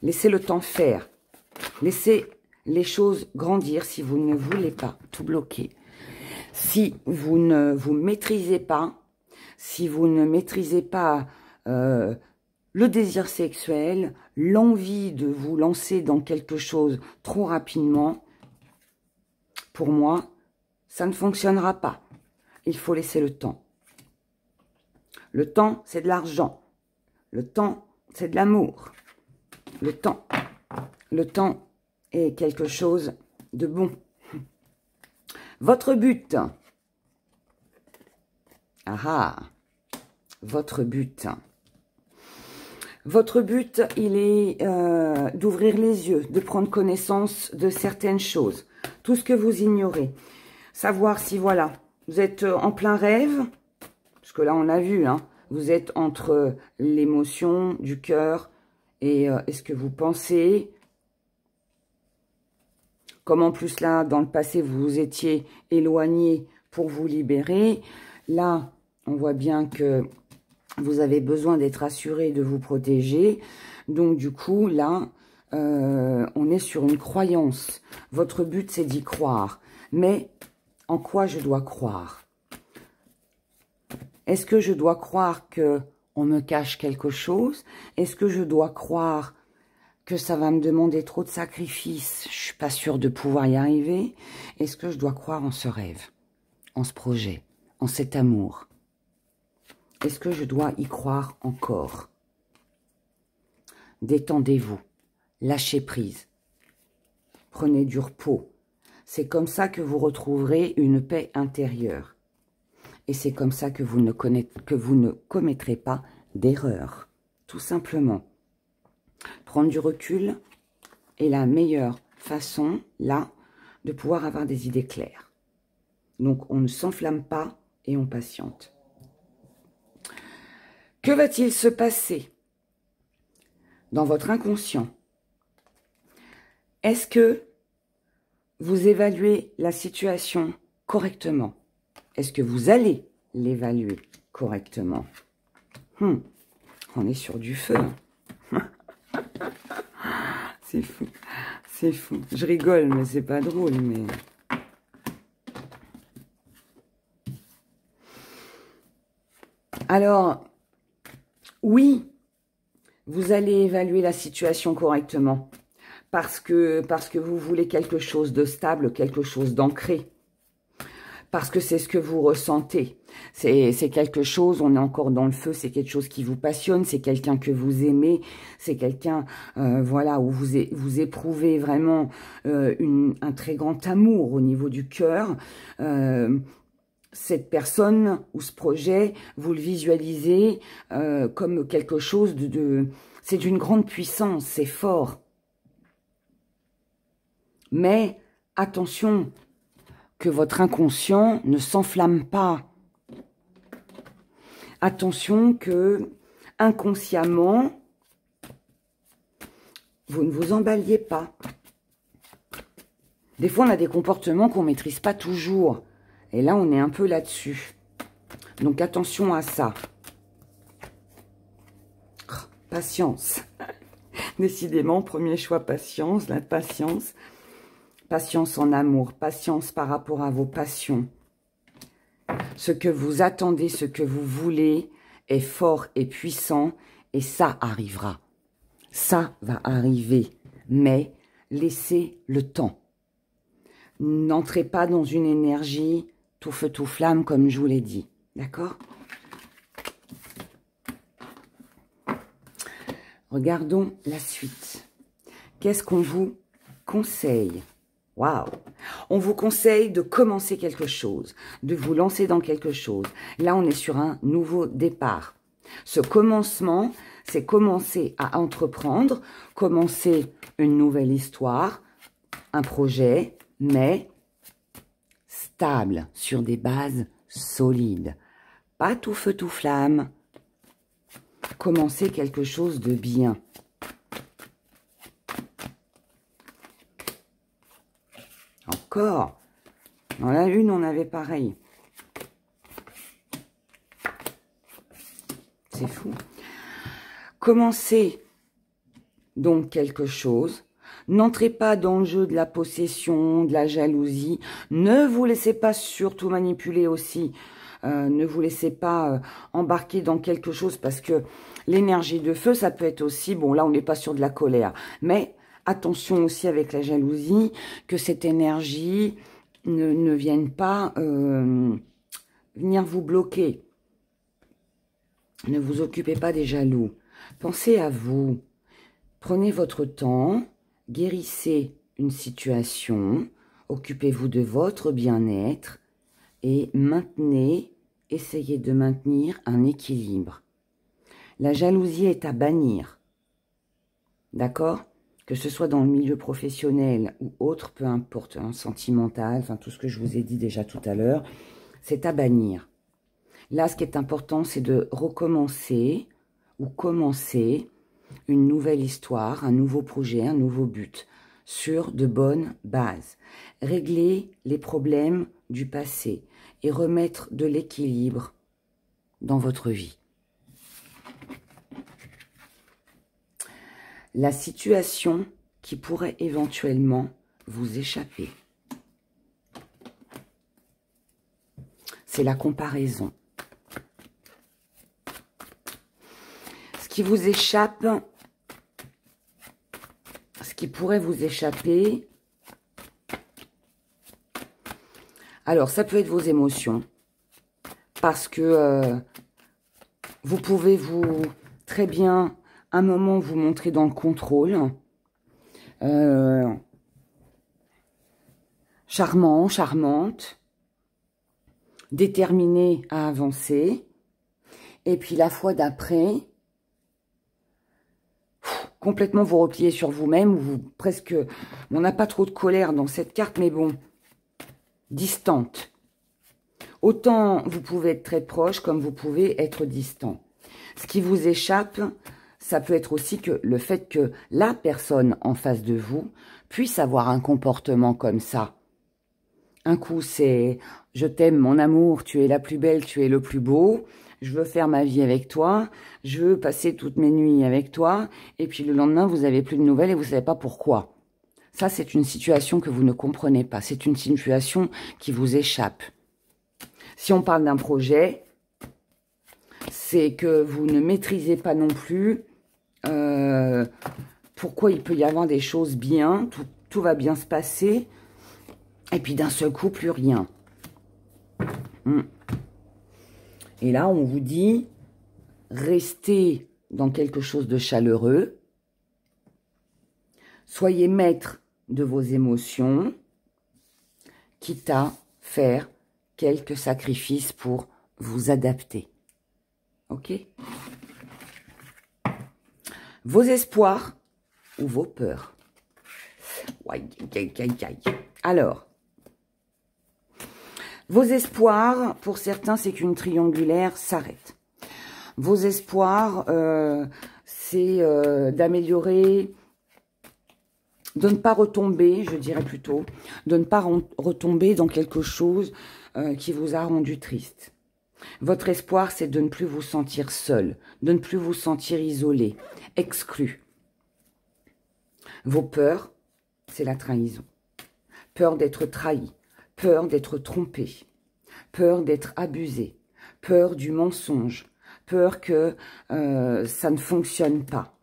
laissez le temps faire, laissez les choses grandir si vous ne voulez pas tout bloquer. Si vous ne vous maîtrisez pas, si vous ne maîtrisez pas le désir sexuel, l'envie de vous lancer dans quelque chose trop rapidement, pour moi, ça ne fonctionnera pas. Il faut laisser le temps. Le temps, c'est de l'argent. Le temps, c'est de l'amour. Le temps est quelque chose de bon. Votre but. Ah ah, votre but. Votre but, il est d'ouvrir les yeux, de prendre connaissance de certaines choses. Tout ce que vous ignorez. Savoir si, voilà, vous êtes en plein rêve, parce que là, on a vu, hein, vous êtes entre l'émotion du cœur et ce que vous pensez. Comme en plus, là, dans le passé, vous vous étiez éloigné pour vous libérer. Là, on voit bien que vous avez besoin d'être assuré, de vous protéger. Donc, du coup, là, on est sur une croyance. Votre but, c'est d'y croire. Mais en quoi je dois croire? Est-ce que je dois croire que on me cache quelque chose? Est-ce que je dois croire que ça va me demander trop de sacrifices? Je suis pas sûre de pouvoir y arriver. Est-ce que je dois croire en ce rêve, en ce projet, en cet amour? Est-ce que je dois y croire encore? Détendez-vous. Lâchez prise. Prenez du repos. C'est comme ça que vous retrouverez une paix intérieure. Et c'est comme ça que vous ne commettrez pas d'erreur. Tout simplement. Prendre du recul est la meilleure façon, là, de pouvoir avoir des idées claires. Donc, on ne s'enflamme pas et on patiente. Que va-t-il se passer dans votre inconscient? Est-ce que vous évaluez la situation correctement? Est-ce que vous allez l'évaluer correctement? On est sur du feu. C'est fou. C'est fou. Je rigole, mais c'est pas drôle. Mais alors, oui, vous allez évaluer la situation correctement. parce que vous voulez quelque chose de stable, quelque chose d'ancré. Parce que c'est ce que vous ressentez. C'est quelque chose, on est encore dans le feu, c'est quelque chose qui vous passionne, c'est quelqu'un que vous aimez, c'est quelqu'un, voilà, où vous éprouvez vraiment un très grand amour au niveau du cœur. Cette personne ou ce projet, vous le visualisez comme quelque chose c'est d'une grande puissance, c'est fort. Mais attention, que votre inconscient ne s'enflamme pas. Attention que, inconsciemment, vous ne vous emballiez pas. Des fois, on a des comportements qu'on ne maîtrise pas toujours. Et là, on est un peu là-dessus. Donc, attention à ça. Oh, patience. Décidément, premier choix, patience. La patience. Patience en amour, patience par rapport à vos passions. Ce que vous attendez, ce que vous voulez est fort et puissant et ça arrivera. Ça va arriver, mais laissez le temps. N'entrez pas dans une énergie tout feu tout flamme comme je vous l'ai dit. D'accord? Regardons la suite. Qu'est-ce qu'on vous conseille? Waouh! On vous conseille de commencer quelque chose, de vous lancer dans quelque chose. Là, on est sur un nouveau départ. Ce commencement, c'est commencer à entreprendre, commencer une nouvelle histoire, un projet, mais stable, sur des bases solides. Pas tout feu, tout flamme. Commencer quelque chose de bien. Encore. Dans la une, on avait pareil. C'est fou. Commencez donc quelque chose. N'entrez pas dans le jeu de la possession, de la jalousie. Ne vous laissez pas surtout manipuler aussi. Ne vous laissez pas embarquer dans quelque chose parce que l'énergie de feu, ça peut être aussi... Bon, là, on n'est pas sur de la colère. Mais attention aussi avec la jalousie, que cette énergie ne vienne pas venir vous bloquer. Ne vous occupez pas des jaloux. Pensez à vous. Prenez votre temps, guérissez une situation, occupez-vous de votre bien-être et essayez de maintenir un équilibre. La jalousie est à bannir. D'accord? Que ce soit dans le milieu professionnel ou autre, peu importe, hein, sentimental, enfin tout ce que je vous ai dit déjà tout à l'heure, c'est à bannir. Là, ce qui est important, c'est de recommencer ou commencer une nouvelle histoire, un nouveau projet, un nouveau but, sur de bonnes bases. Régler les problèmes du passé et remettre de l'équilibre dans votre vie. La situation qui pourrait éventuellement vous échapper. C'est la comparaison. Ce qui vous échappe, ce qui pourrait vous échapper, alors ça peut être vos émotions, parce que vous pouvez très bien, un moment, vous montrer dans le contrôle, charmant, charmante, déterminé à avancer, et puis la fois d'après, complètement vous repliez sur vous-même, vous presque, on n'a pas trop de colère dans cette carte, mais bon, distante. Autant vous pouvez être très proche, comme vous pouvez être distant. Ce qui vous échappe, ça peut être aussi que le fait que la personne en face de vous puisse avoir un comportement comme ça. Un coup, c'est « je t'aime, mon amour, tu es la plus belle, tu es le plus beau, je veux faire ma vie avec toi, je veux passer toutes mes nuits avec toi », et puis le lendemain, vous n'avez plus de nouvelles et vous ne savez pas pourquoi. Ça, c'est une situation que vous ne comprenez pas, c'est une situation qui vous échappe. Si on parle d'un projet, c'est que vous ne maîtrisez pas non plus pourquoi il peut y avoir des choses bien, tout va bien se passer, et puis d'un seul coup, plus rien. Et là, on vous dit, restez dans quelque chose de chaleureux, soyez maître de vos émotions, quitte à faire quelques sacrifices pour vous adapter. Ok? Vos espoirs ou vos peurs. Alors, vos espoirs, pour certains, c'est qu'une triangulaire s'arrête. Vos espoirs, c'est d'améliorer, de ne pas retomber, je dirais plutôt, de ne pas retomber dans quelque chose qui vous a rendu triste. Votre espoir, c'est de ne plus vous sentir seul, de ne plus vous sentir isolé, exclu. Vos peurs, c'est la trahison. Peur d'être trahi, peur d'être trompé, peur d'être abusé, peur du mensonge, peur que ça ne fonctionne pas.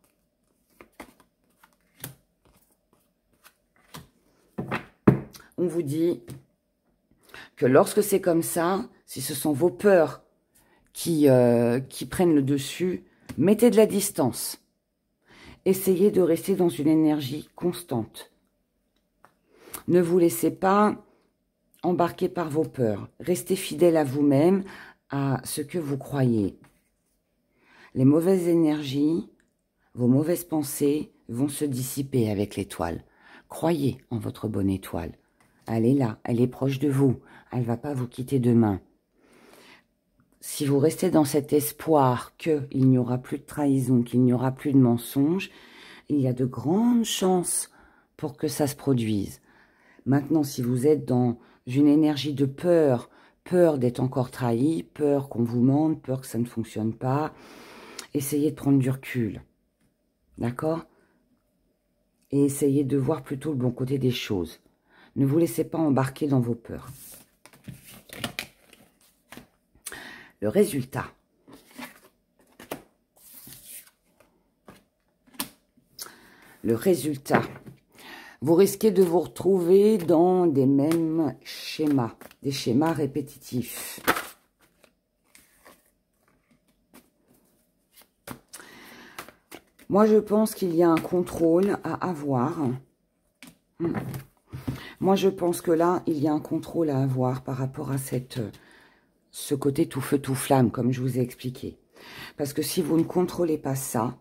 On vous dit que lorsque c'est comme ça, si ce sont vos peurs qui prennent le dessus, mettez de la distance. Essayez de rester dans une énergie constante. Ne vous laissez pas embarquer par vos peurs. Restez fidèle à vous-même, à ce que vous croyez. Les mauvaises énergies, vos mauvaises pensées vont se dissiper avec l'étoile. Croyez en votre bonne étoile. Elle est là, elle est proche de vous. Elle ne va pas vous quitter demain. Si vous restez dans cet espoir qu'il n'y aura plus de trahison, qu'il n'y aura plus de mensonges, il y a de grandes chances pour que ça se produise. Maintenant, si vous êtes dans une énergie de peur, peur d'être encore trahi, peur qu'on vous mente, peur que ça ne fonctionne pas, essayez de prendre du recul. D'accord? Et essayez de voir plutôt le bon côté des choses. Ne vous laissez pas embarquer dans vos peurs. Le résultat. Le résultat. Vous risquez de vous retrouver dans des mêmes schémas, des schémas répétitifs. Moi, je pense qu'il y a un contrôle à avoir. Moi, je pense que là, il y a un contrôle à avoir par rapport à ce côté tout feu, tout flamme, comme je vous ai expliqué. Parce que si vous ne contrôlez pas ça,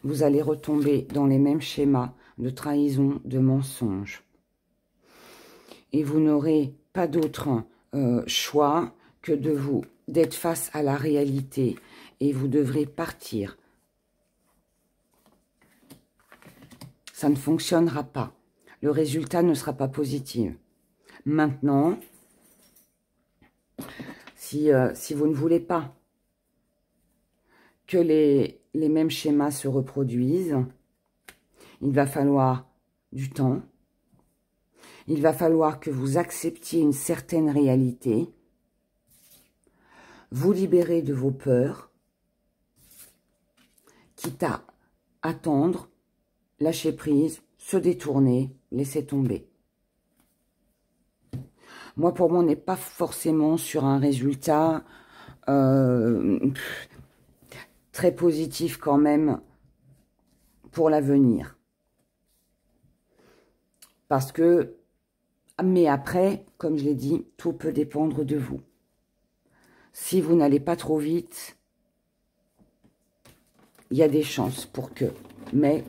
vous allez retomber dans les mêmes schémas de trahison, de mensonge. Et vous n'aurez pas d'autre choix que d'être face à la réalité. Et vous devrez partir. Ça ne fonctionnera pas. Le résultat ne sera pas positif. Maintenant, si vous ne voulez pas que les mêmes schémas se reproduisent, il va falloir du temps. Il va falloir que vous acceptiez une certaine réalité, vous libérer de vos peurs, quitte à attendre, lâcher prise, se détourner, laisser tomber. Moi, pour moi, on n'est pas forcément sur un résultat très positif quand même pour l'avenir. Parce que, mais après, comme je l'ai dit, tout peut dépendre de vous. Si vous n'allez pas trop vite, il y a des chances pour que. Mais,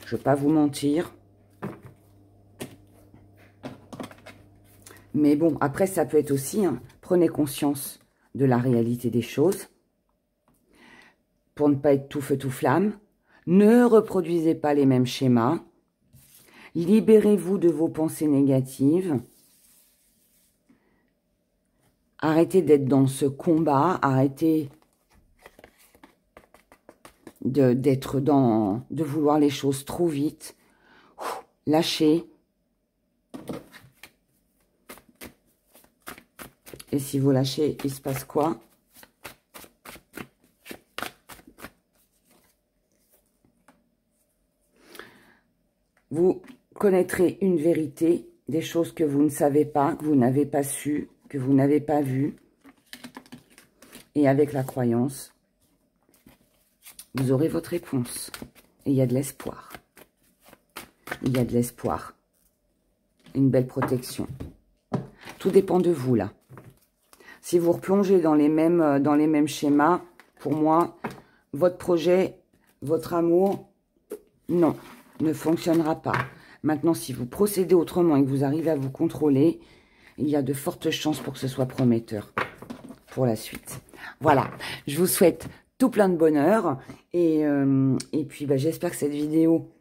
je ne vais pas vous mentir. Mais bon, après, ça peut être aussi, prenez conscience de la réalité des choses. Pour ne pas être tout feu, tout flamme. Ne reproduisez pas les mêmes schémas. Libérez-vous de vos pensées négatives. Arrêtez d'être dans ce combat. Arrêtez de vouloir les choses trop vite. Lâchez. Et si vous lâchez, il se passe quoi? vous connaîtrez une vérité, des choses que vous ne savez pas, que vous n'avez pas su, que vous n'avez pas vues. Et avec la croyance, vous aurez votre réponse. Et il y a de l'espoir. Il y a de l'espoir. Une belle protection. Tout dépend de vous, là. Si vous replongez dans les mêmes schémas, pour moi, votre projet, votre amour, non, ne fonctionnera pas. Maintenant, si vous procédez autrement et que vous arrivez à vous contrôler, il y a de fortes chances pour que ce soit prometteur pour la suite. Voilà, je vous souhaite tout plein de bonheur. Et puis, j'espère que cette vidéo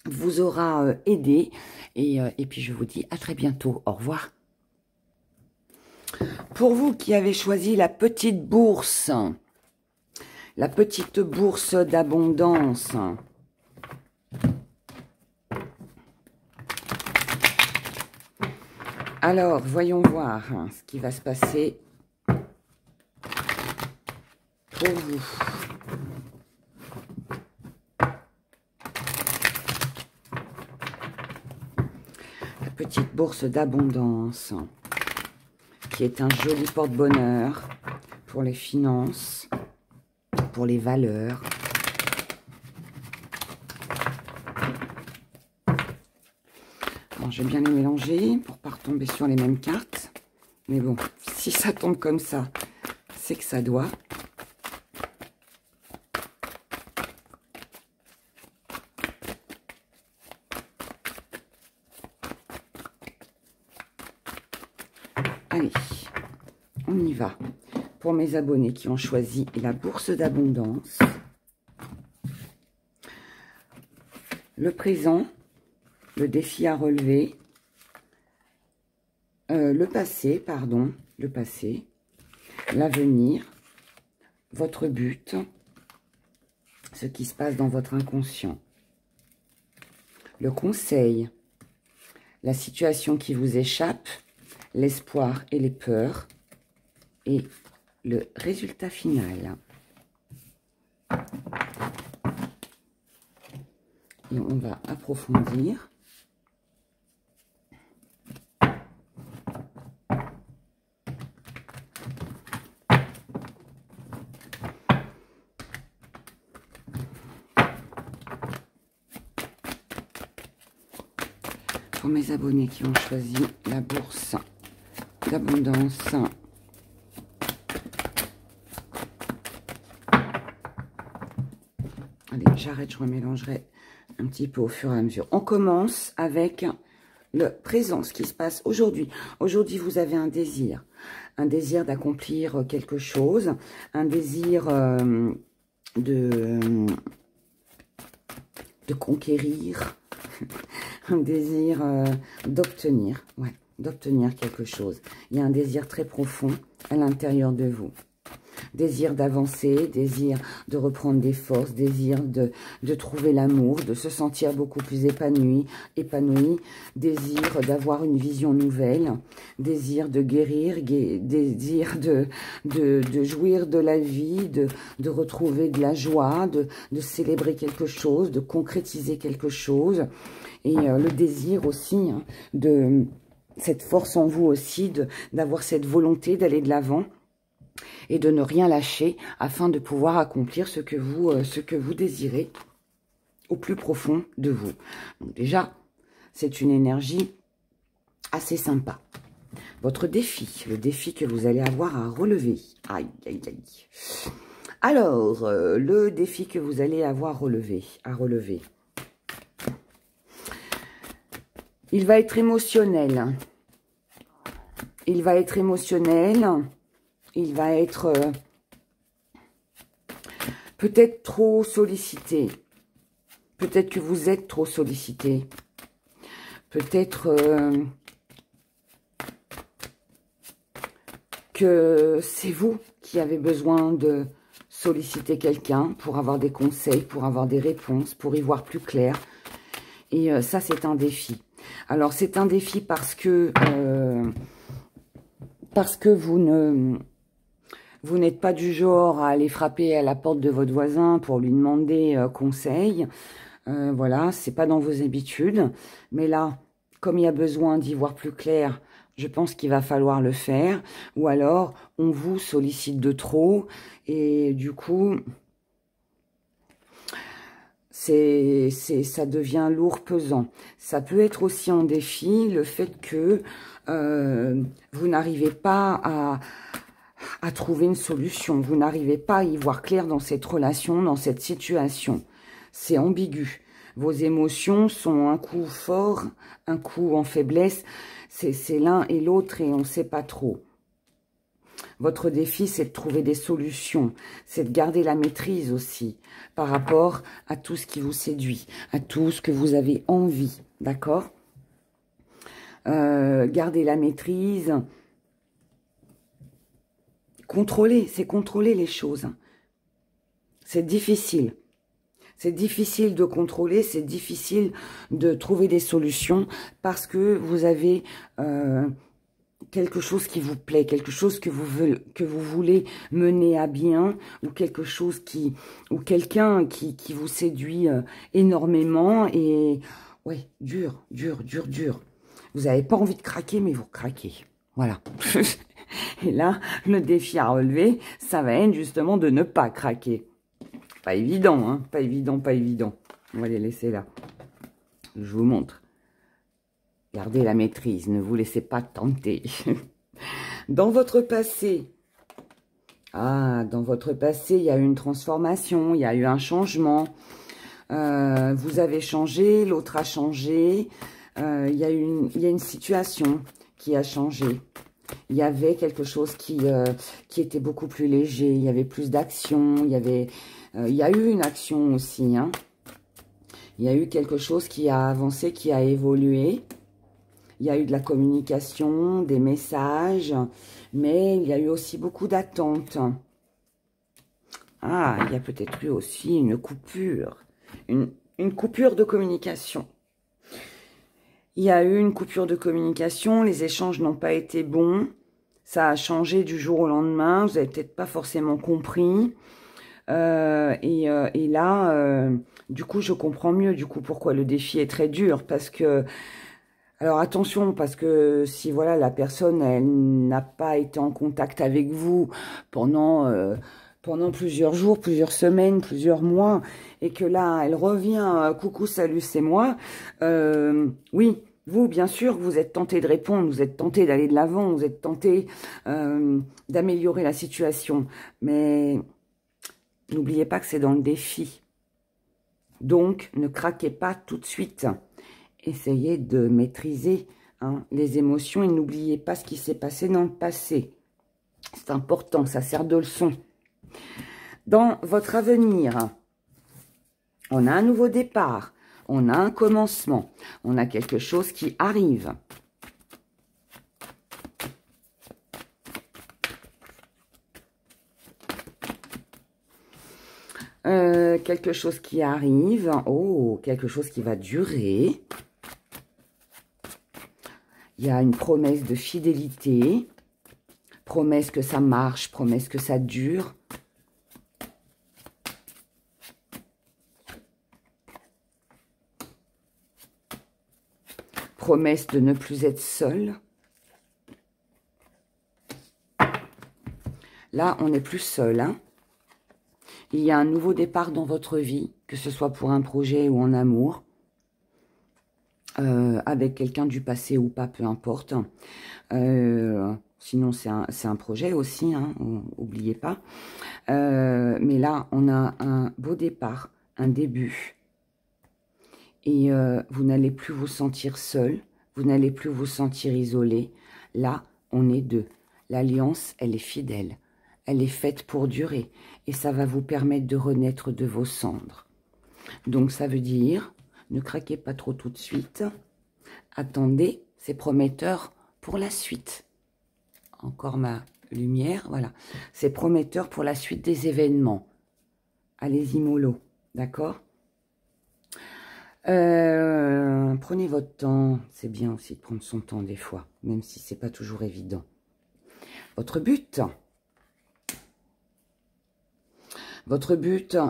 vous aura aidé. Et puis, je vous dis à très bientôt. Au revoir. Pour vous qui avez choisi la petite bourse d'abondance, alors, voyons voir ce qui va se passer pour vous. La petite bourse d'abondance, qui est un joli porte-bonheur pour les finances, pour les valeurs. Alors, je vais bien les mélanger pour ne pas retomber sur les mêmes cartes. Mais bon, si ça tombe comme ça, c'est que ça doit. Allez, on y va. Pour mes abonnés qui ont choisi la bourse d'abondance, le présent, le défi à relever, le passé, l'avenir, votre but, ce qui se passe dans votre inconscient, le conseil, la situation qui vous échappe, l'espoir et les peurs, et le résultat final. Et on va approfondir. Pour mes abonnés qui ont choisi la bourse d'abondance, allez, j'arrête, je remélangerai un petit peu au fur et à mesure. On commence avec le présent, ce qui se passe aujourd'hui. Aujourd'hui, vous avez un désir d'accomplir quelque chose, un désir de conquérir, un désir d'obtenir, ouais, d'obtenir quelque chose. Il y a un désir très profond à l'intérieur de vous. Désir d'avancer, désir de reprendre des forces, désir de trouver l'amour, de se sentir beaucoup plus épanoui, désir d'avoir une vision nouvelle, désir de guérir, désir de jouir de la vie, de retrouver de la joie, de célébrer quelque chose, de concrétiser quelque chose. Et le désir aussi, hein, de cette force en vous aussi, d'avoir cette volonté d'aller de l'avant et de ne rien lâcher afin de pouvoir accomplir ce que vous désirez au plus profond de vous. Donc déjà, c'est une énergie assez sympa. Votre défi, le défi que vous allez avoir à relever. Aïe, aïe, aïe. Alors, le défi que vous allez avoir à relever. Il va être émotionnel. Il va être émotionnel. Il va être peut-être trop sollicité. Peut-être que vous êtes trop sollicité. Peut-être que c'est vous qui avez besoin de solliciter quelqu'un pour avoir des conseils, pour avoir des réponses, pour y voir plus clair. Et ça, c'est un défi. Alors, c'est un défi parce que vous n'êtes pas du genre à aller frapper à la porte de votre voisin pour lui demander conseil. Voilà, c'est pas dans vos habitudes. Mais là, comme il y a besoin d'y voir plus clair, je pense qu'il va falloir le faire. Ou alors, on vous sollicite de trop. Et du coup, ça devient lourd, pesant. Ça peut être aussi en défi le fait que vous n'arrivez pas à trouver une solution. Vous n'arrivez pas à y voir clair dans cette relation, dans cette situation. C'est ambigu. Vos émotions sont un coup fort, un coup en faiblesse. C'est l'un et l'autre et on ne sait pas trop. Votre défi, c'est de trouver des solutions. C'est de garder la maîtrise aussi par rapport à tout ce qui vous séduit, à tout ce que vous avez envie. D'accord? Garder la maîtrise. Contrôler, c'est contrôler les choses. C'est difficile. C'est difficile de contrôler, c'est difficile de trouver des solutions parce que vous avez quelque chose qui vous plaît, quelque chose que vous voulez mener à bien ou quelque chose ou quelqu'un qui vous séduit énormément et ouais, dur. Vous n'avez pas envie de craquer, mais vous craquez. Voilà. Et là, le défi à relever, ça va être justement de ne pas craquer. Pas évident, hein, pas évident. On va les laisser là. Je vous montre. Gardez la maîtrise, ne vous laissez pas tenter. Dans votre passé, dans votre passé, il y a eu une transformation, il y a eu un changement. Vous avez changé, l'autre a changé. Il y a une situation qui a changé. Il y avait quelque chose qui était beaucoup plus léger. Il y avait plus d'action. Il y a eu une action aussi. Hein. Il y a eu quelque chose qui a avancé, qui a évolué. Il y a eu de la communication, des messages. Mais il y a eu aussi beaucoup d'attentes. Ah, il y a peut-être eu aussi une coupure. Une coupure de communication. Il y a eu une coupure de communication, les échanges n'ont pas été bons, ça a changé du jour au lendemain, vous n'avez peut-être pas forcément compris. Et là, du coup, je comprends mieux du coup pourquoi le défi est très dur. Parce que, alors attention, parce que si voilà la personne, elle n'a pas été en contact avec vous pendant plusieurs jours, plusieurs semaines, plusieurs mois, et que là, elle revient, coucou, salut, c'est moi, oui. Vous, bien sûr, vous êtes tenté de répondre, vous êtes tenté d'aller de l'avant, vous êtes tenté d'améliorer la situation. Mais n'oubliez pas que c'est dans le défi. Donc, ne craquez pas tout de suite. Essayez de maîtriser les émotions et n'oubliez pas ce qui s'est passé dans le passé. C'est important, ça sert de leçon. Dans votre avenir, on a un nouveau départ. On a un commencement, on a quelque chose qui arrive. Quelque chose qui arrive, oh, quelque chose qui va durer. Il y a une promesse de fidélité, promesse que ça marche, promesse que ça dure. Promesse de ne plus être seul. Là, on n'est plus seul. Hein. Il y a un nouveau départ dans votre vie, que ce soit pour un projet ou en amour, avec quelqu'un du passé ou pas, peu importe. Sinon, c'est un projet aussi, hein, n'oubliez pas. Mais là, on a un beau départ, un début. Et vous n'allez plus vous sentir seul, vous n'allez plus vous sentir isolé. Là, on est deux. L'alliance, elle est fidèle. Elle est faite pour durer. Et ça va vous permettre de renaître de vos cendres. Donc, ça veut dire, ne craquez pas trop tout de suite. Attendez, c'est prometteur pour la suite. Encore ma lumière, voilà. C'est prometteur pour la suite des événements. Allez-y, mollo, d'accord ? Prenez votre temps, c'est bien aussi de prendre son temps des fois, même si c'est pas toujours évident. Votre but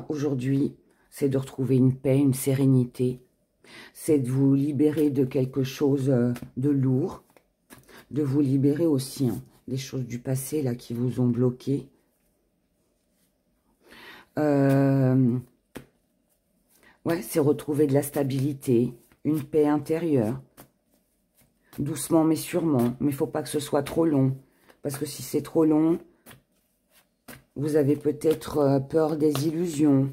aujourd'hui, c'est de retrouver une paix, une sérénité. C'est de vous libérer de quelque chose de lourd. De vous libérer aussi des choses du passé là qui vous ont bloqué. Ouais, c'est retrouver de la stabilité, une paix intérieure. Doucement mais sûrement. Mais il ne faut pas que ce soit trop long. Parce que si c'est trop long, vous avez peut-être peur des illusions,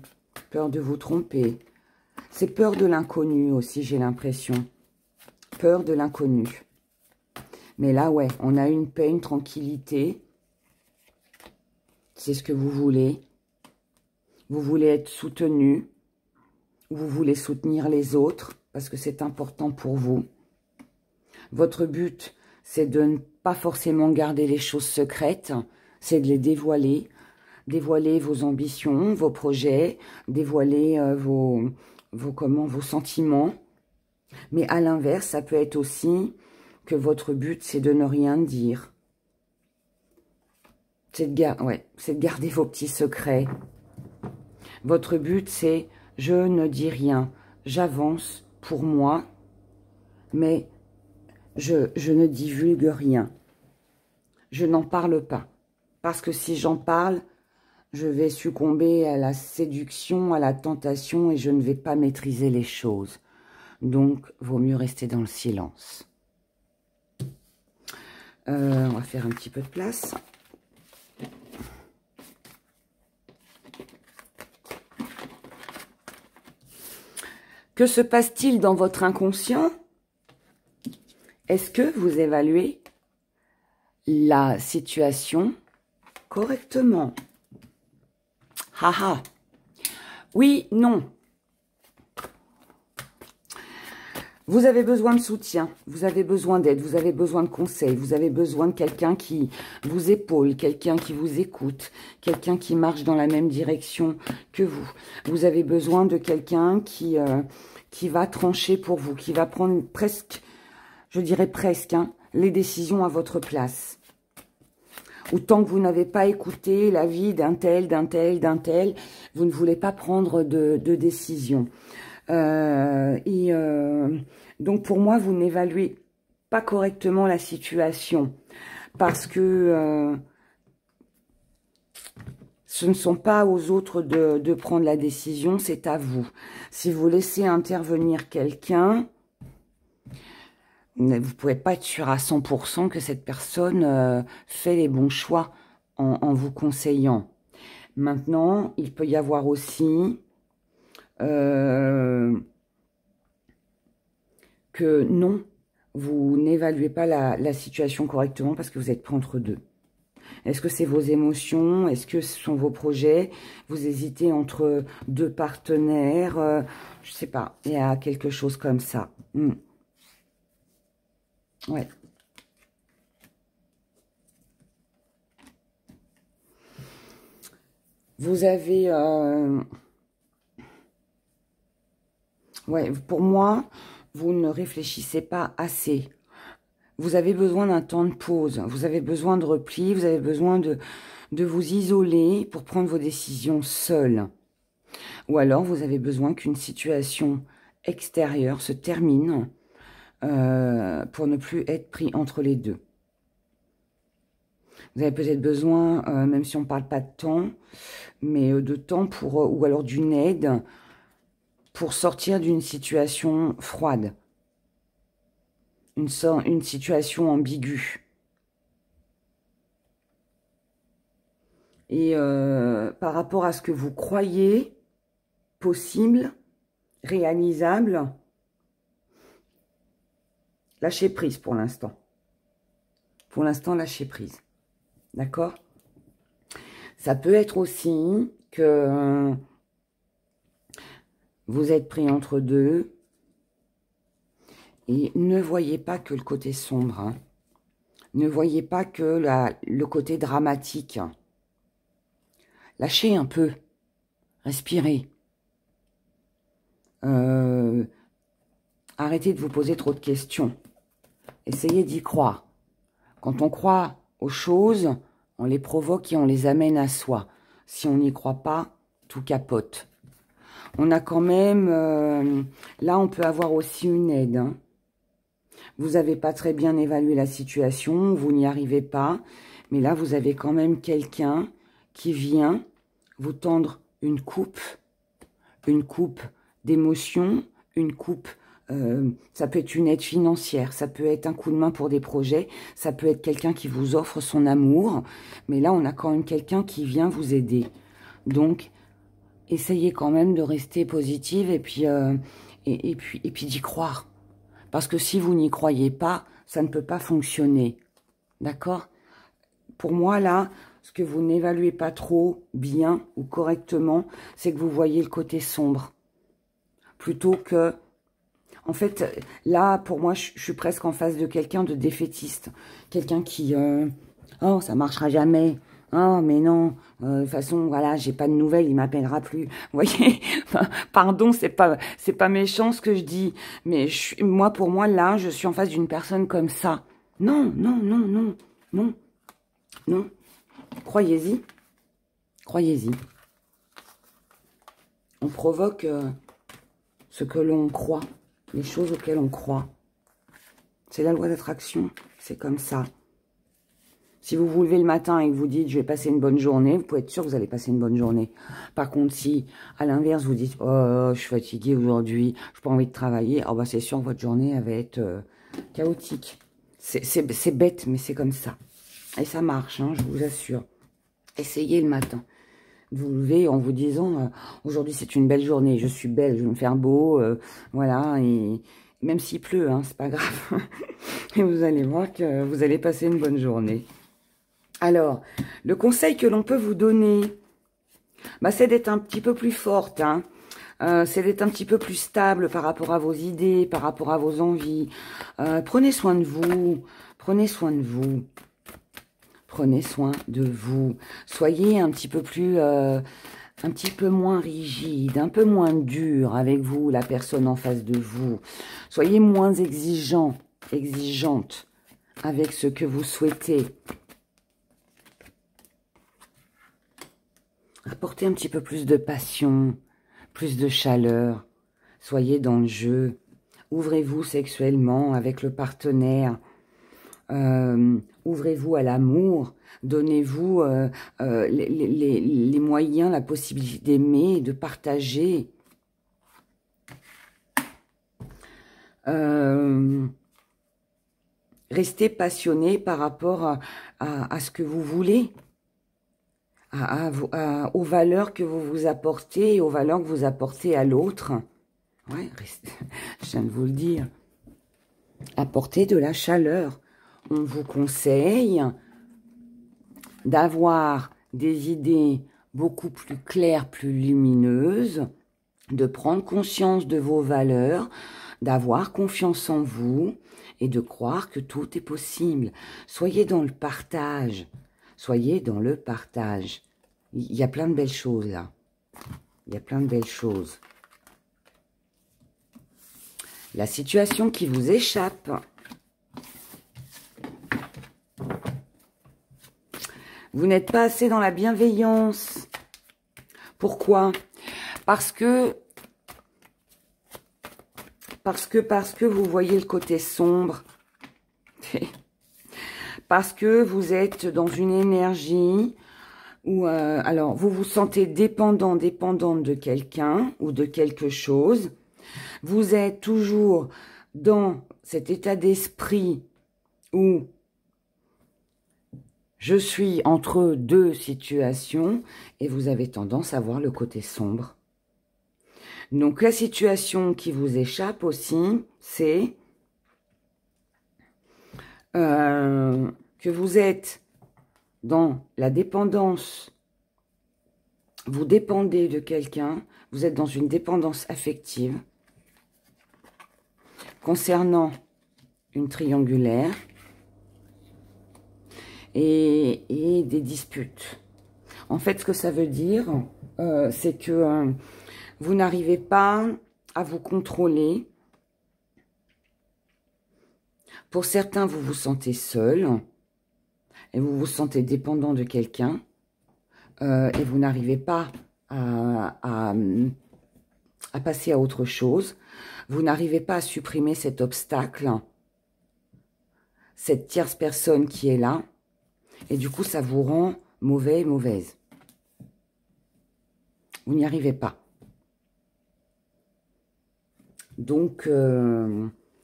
peur de vous tromper. C'est peur de l'inconnu aussi, j'ai l'impression. Peur de l'inconnu. Mais là, ouais, on a une paix, une tranquillité. C'est ce que vous voulez. Vous voulez être soutenu. Vous voulez soutenir les autres parce que c'est important pour vous. Votre but, c'est de ne pas forcément garder les choses secrètes. C'est de les dévoiler. Dévoiler vos ambitions, vos projets. Dévoiler vos sentiments. Mais à l'inverse, ça peut être aussi que votre but, c'est de ne rien dire. C'est de garder vos petits secrets. Votre but, c'est « je ne dis rien, j'avance pour moi, mais je ne divulgue rien. Je n'en parle pas. Parce que si j'en parle, je vais succomber à la séduction, à la tentation et je ne vais pas maîtriser les choses. Donc, vaut mieux rester dans le silence. » On va faire un petit peu de place. Que se passe-t-il dans votre inconscient? Est-ce que vous évaluez la situation correctement? Haha. Oui, non. Vous avez besoin de soutien, vous avez besoin d'aide, vous avez besoin de conseils, vous avez besoin de quelqu'un qui vous épaule, quelqu'un qui vous écoute, quelqu'un qui marche dans la même direction que vous. Vous avez besoin de quelqu'un qui va trancher pour vous, qui va prendre presque, je dirais presque, les décisions à votre place. Ou tant que vous n'avez pas écouté l'avis d'un tel, vous ne voulez pas prendre de décision. Donc pour moi, vous n'évaluez pas correctement la situation parce que ce ne sont pas aux autres de prendre la décision, c'est à vous. Si vous laissez intervenir quelqu'un, vous ne pouvez pas être sûr à 100% que cette personne fait les bons choix en vous conseillant. Maintenant, il peut y avoir aussi que non, vous n'évaluez pas la situation correctement parce que vous êtes pris entre deux. Est-ce que c'est vos émotions? Est-ce que ce sont vos projets? Vous hésitez entre deux partenaires? Je sais pas, il y a quelque chose comme ça. Ouais. Vous avez... Ouais, pour moi, vous ne réfléchissez pas assez. Vous avez besoin d'un temps de pause, vous avez besoin de repli, vous avez besoin de vous isoler pour prendre vos décisions seul. Ou alors, vous avez besoin qu'une situation extérieure se termine pour ne plus être pris entre les deux. Vous avez peut-être besoin, même si on ne parle pas de temps, mais de temps pour, ou alors d'une aide pour sortir d'une situation froide. Une situation ambiguë. Et par rapport à ce que vous croyez possible, réalisable, lâchez prise pour l'instant. Pour l'instant, lâchez prise. D'accord? Ça peut être aussi que vous êtes pris entre deux. Et ne voyez pas que le côté sombre. Ne voyez pas que le côté dramatique. Lâchez un peu. Respirez. Arrêtez de vous poser trop de questions. Essayez d'y croire. Quand on croit aux choses, on les provoque et on les amène à soi. Si on n'y croit pas, tout capote. On a quand même... là, on peut avoir aussi une aide. Hein. Vous n'avez pas très bien évalué la situation, vous n'y arrivez pas. Mais là, vous avez quand même quelqu'un qui vient vous tendre une coupe d'émotions, une coupe... ça peut être une aide financière, ça peut être un coup de main pour des projets, ça peut être quelqu'un qui vous offre son amour. Mais là, on a quand même quelqu'un qui vient vous aider. Donc, essayez quand même de rester positive et puis d'y croire. Parce que si vous n'y croyez pas, ça ne peut pas fonctionner. D'accord? Pour moi, là, ce que vous n'évaluez pas trop bien ou correctement, c'est que vous voyez le côté sombre. Plutôt que... En fait, là, pour moi, je suis presque en face de quelqu'un de défaitiste. Quelqu'un qui... oh, ça marchera jamais. Oh, mais non. De toute façon, voilà, j'ai pas de nouvelles, il m'appellera plus. Vous voyez, enfin, pardon, c'est pas méchant ce que je dis. Mais moi, pour moi, là, je suis en face d'une personne comme ça. Non, non, non, non, non, non. Croyez-y. Croyez-y. On provoque ce que l'on croit. Les choses auxquelles on croit. C'est la loi d'attraction. C'est comme ça. Si vous vous levez le matin et que vous dites « je vais passer une bonne journée », vous pouvez être sûr que vous allez passer une bonne journée. Par contre, si, à l'inverse, vous dites « oh, je suis fatigué aujourd'hui, je n'ai pas envie de travailler », oh, bah, c'est sûr que votre journée elle va être chaotique. C'est bête, mais c'est comme ça. Et ça marche, hein, je vous assure. Essayez le matin. Vous levez en vous disant aujourd'hui c'est une belle journée, je suis belle, je vais me faire beau, voilà, et même s'il pleut, hein, c'est pas grave. Et vous allez voir que vous allez passer une bonne journée. Alors, le conseil que l'on peut vous donner, bah, c'est d'être un petit peu plus forte, hein. C'est d'être un petit peu plus stable par rapport à vos idées, par rapport à vos envies. Prenez soin de vous, prenez soin de vous. Prenez soin de vous. Soyez un petit peu plus, un petit peu moins rigide, un peu moins dur avec vous, la personne en face de vous. Soyez moins exigeant, exigeante avec ce que vous souhaitez. Apportez un petit peu plus de passion, plus de chaleur. Soyez dans le jeu. Ouvrez-vous sexuellement avec le partenaire. Ouvrez-vous à l'amour, donnez-vous les moyens, la possibilité d'aimer, de partager. Restez passionné par rapport à ce que vous voulez, aux valeurs que vous vous apportez et aux valeurs que vous apportez à l'autre. Ouais, je viens de vous le dire. Apportez de la chaleur. On vous conseille d'avoir des idées beaucoup plus claires, plus lumineuses, de prendre conscience de vos valeurs, d'avoir confiance en vous et de croire que tout est possible. Soyez dans le partage. Soyez dans le partage. Il y a plein de belles choses là. Il y a plein de belles choses. La situation qui vous échappe... Vous n'êtes pas assez dans la bienveillance. Pourquoi? Parce que vous voyez le côté sombre. Parce que vous êtes dans une énergie où, alors, vous vous sentez dépendant, dépendante de quelqu'un ou de quelque chose. Vous êtes toujours dans cet état d'esprit où je suis entre deux situations et vous avez tendance à voir le côté sombre. Donc, la situation qui vous échappe aussi, c'est que vous êtes dans la dépendance. Vous dépendez de quelqu'un, vous êtes dans une dépendance affective concernant une triangulaire. Et des disputes. En fait, ce que ça veut dire, c'est que vous n'arrivez pas à vous contrôler. Pour certains, vous vous sentez seul et vous vous sentez dépendant de quelqu'un et vous n'arrivez pas à à passer à autre chose. Vous n'arrivez pas à supprimer cet obstacle, cette tierce personne qui est là. Et du coup, ça vous rend mauvais, mauvaise. Vous n'y arrivez pas. Donc,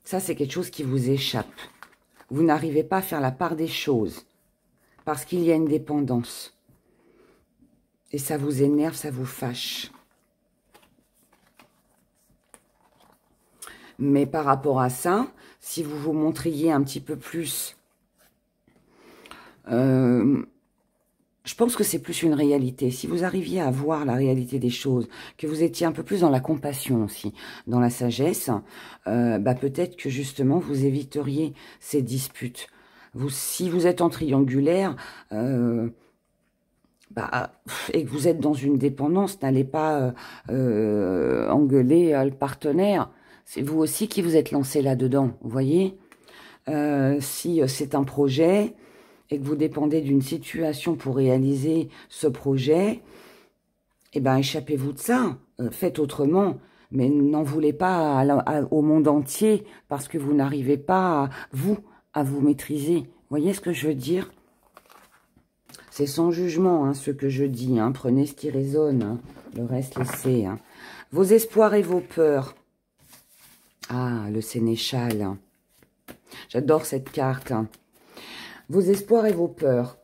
ça, c'est quelque chose qui vous échappe. Vous n'arrivez pas à faire la part des choses. Parce qu'il y a une dépendance. Et ça vous énerve, ça vous fâche. Mais par rapport à ça, si vous vous montriez un petit peu plus... je pense que c'est plus une réalité. Si vous arriviez à voir la réalité des choses, que vous étiez un peu plus dans la compassion aussi, dans la sagesse, peut-être que justement vous éviteriez ces disputes. Si vous êtes en triangulaire, et que vous êtes dans une dépendance, n'allez pas engueuler le partenaire. C'est vous aussi qui vous êtes lancé là-dedans, vous voyez. Si c'est un projet et que vous dépendez d'une situation pour réaliser ce projet, échappez-vous de ça. Faites autrement, mais n'en voulez pas au monde entier parce que vous n'arrivez pas, à vous maîtriser. Vous voyez ce que je veux dire? C'est sans jugement, hein, ce que je dis. Hein. Prenez ce qui résonne. Hein. Le reste, laissez. Hein. Vos espoirs et vos peurs. Ah, le sénéchal. J'adore cette carte. Hein. Vos espoirs et vos peurs.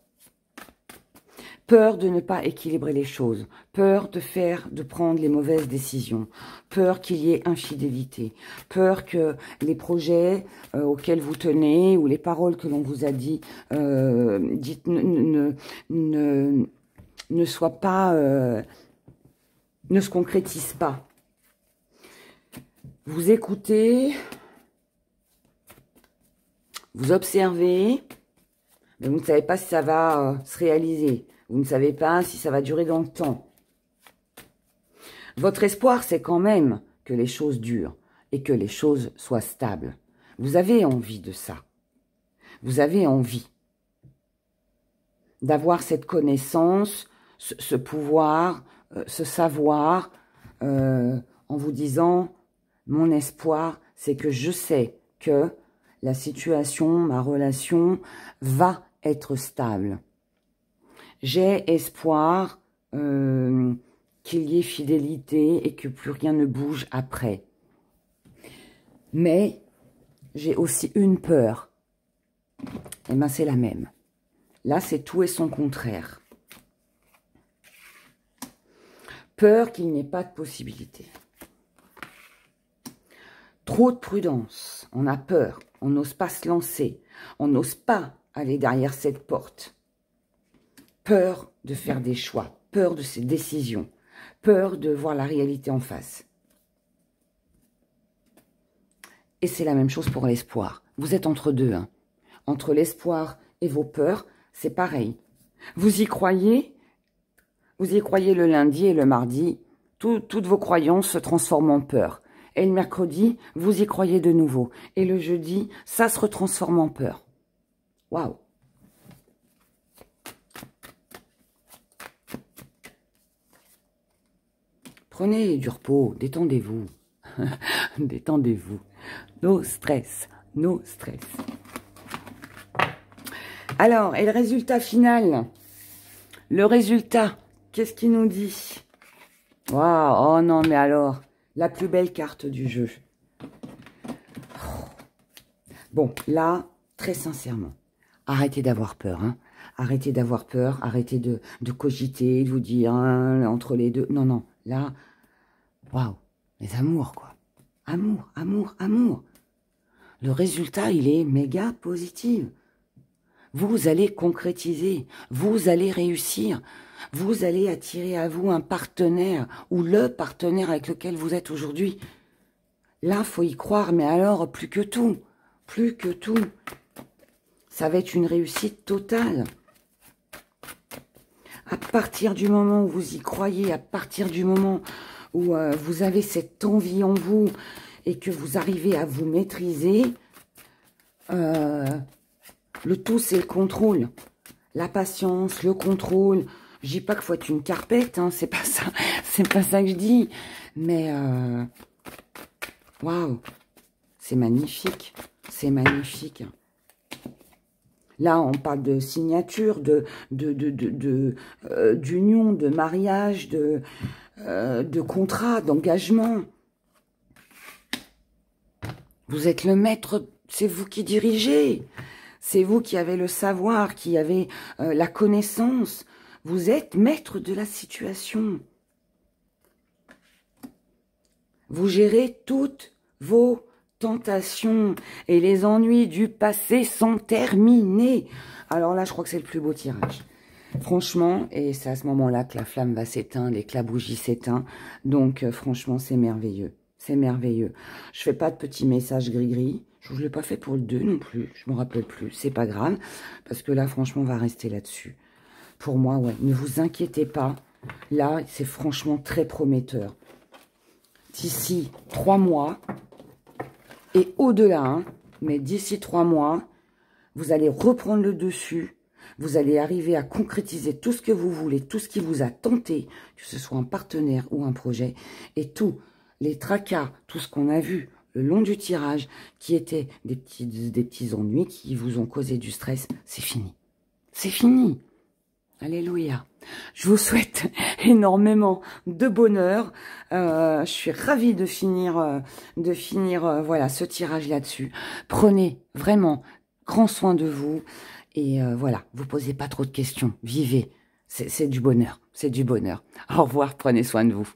Peur de ne pas équilibrer les choses. Peur de prendre les mauvaises décisions. Peur qu'il y ait infidélité. Peur que les projets auxquels vous tenez ou les paroles que l'on vous a dites ne soient pas... ne se concrétisent pas. Vous écoutez, vous observez, mais vous ne savez pas si ça va se réaliser. Vous ne savez pas si ça va durer dans le temps. Votre espoir, c'est quand même que les choses durent et que les choses soient stables. Vous avez envie de ça. Vous avez envie d'avoir cette connaissance, ce pouvoir, ce savoir, en vous disant, mon espoir, c'est que je sais que la situation, ma relation va être stable. J'ai espoir qu'il y ait fidélité et que plus rien ne bouge après. Mais j'ai aussi une peur. Eh bien, c'est la même. Là, c'est tout et son contraire. Peur qu'il n'y ait pas de possibilité. Trop de prudence. On a peur. On n'ose pas se lancer. On n'ose pas aller derrière cette porte. Peur de faire des choix, peur de ses décisions, peur de voir la réalité en face. Et c'est la même chose pour l'espoir. Vous êtes entre deux. Hein. Entre l'espoir et vos peurs, c'est pareil. Vous y croyez le lundi et le mardi, toutes vos croyances se transforment en peur. Et le mercredi, vous y croyez de nouveau. Et le jeudi, ça se retransforme en peur. Waouh! Prenez du repos, détendez-vous. Détendez-vous. No stress, no stress. Alors, et le résultat final? Le résultat, qu'est-ce qu'il nous dit? Waouh, oh non, mais alors, la plus belle carte du jeu. Bon, là, très sincèrement, arrêtez d'avoir peur, hein. Arrêtez d'avoir peur, arrêtez de cogiter, de vous dire, hein, entre les deux. Non, non, là, waouh, les amours, quoi. Amour, amour, amour. Le résultat, il est méga positif. Vous allez concrétiser, vous allez réussir, vous allez attirer à vous un partenaire ou le partenaire avec lequel vous êtes aujourd'hui. Là, faut y croire, mais alors, plus que tout, plus que tout. Ça va être une réussite totale. À partir du moment où vous y croyez, à partir du moment où vous avez cette envie en vous et que vous arrivez à vous maîtriser, le tout, c'est le contrôle. La patience, le contrôle. Je dis pas qu'il faut être une carpette, hein, c'est pas ça que je dis. Mais, waouh, c'est magnifique. C'est magnifique. Là, on parle de signature, d'union, de mariage, de contrat, d'engagement. Vous êtes le maître, c'est vous qui dirigez. C'est vous qui avez le savoir, qui avez la connaissance. Vous êtes maître de la situation. Vous gérez toutes vos tentations et les ennuis du passé sont terminés. Alors là, je crois que c'est le plus beau tirage. Franchement, et c'est à ce moment-là que la flamme va s'éteindre et que la bougie s'éteint. Donc, franchement, c'est merveilleux. C'est merveilleux. Je fais pas de petits messages gris-gris. Je ne l'ai pas fait pour le 2 non plus. Je me rappelle plus. C'est pas grave. Parce que là, franchement, on va rester là-dessus. Pour moi, ouais. Ne vous inquiétez pas. Là, c'est franchement très prometteur. D'ici 3 mois, et au-delà, hein, mais d'ici 3 mois, vous allez reprendre le dessus. Vous allez arriver à concrétiser tout ce que vous voulez, tout ce qui vous a tenté, que ce soit un partenaire ou un projet, et tous les tracas, tout ce qu'on a vu le long du tirage, qui étaient des petits ennuis qui vous ont causé du stress, c'est fini. C'est fini. Alléluia. Je vous souhaite énormément de bonheur. Je suis ravie de finir, voilà, ce tirage là-dessus. Prenez vraiment grand soin de vous. Et voilà, vous posez pas trop de questions. Vivez. C'est du bonheur. C'est du bonheur. Au revoir. Prenez soin de vous.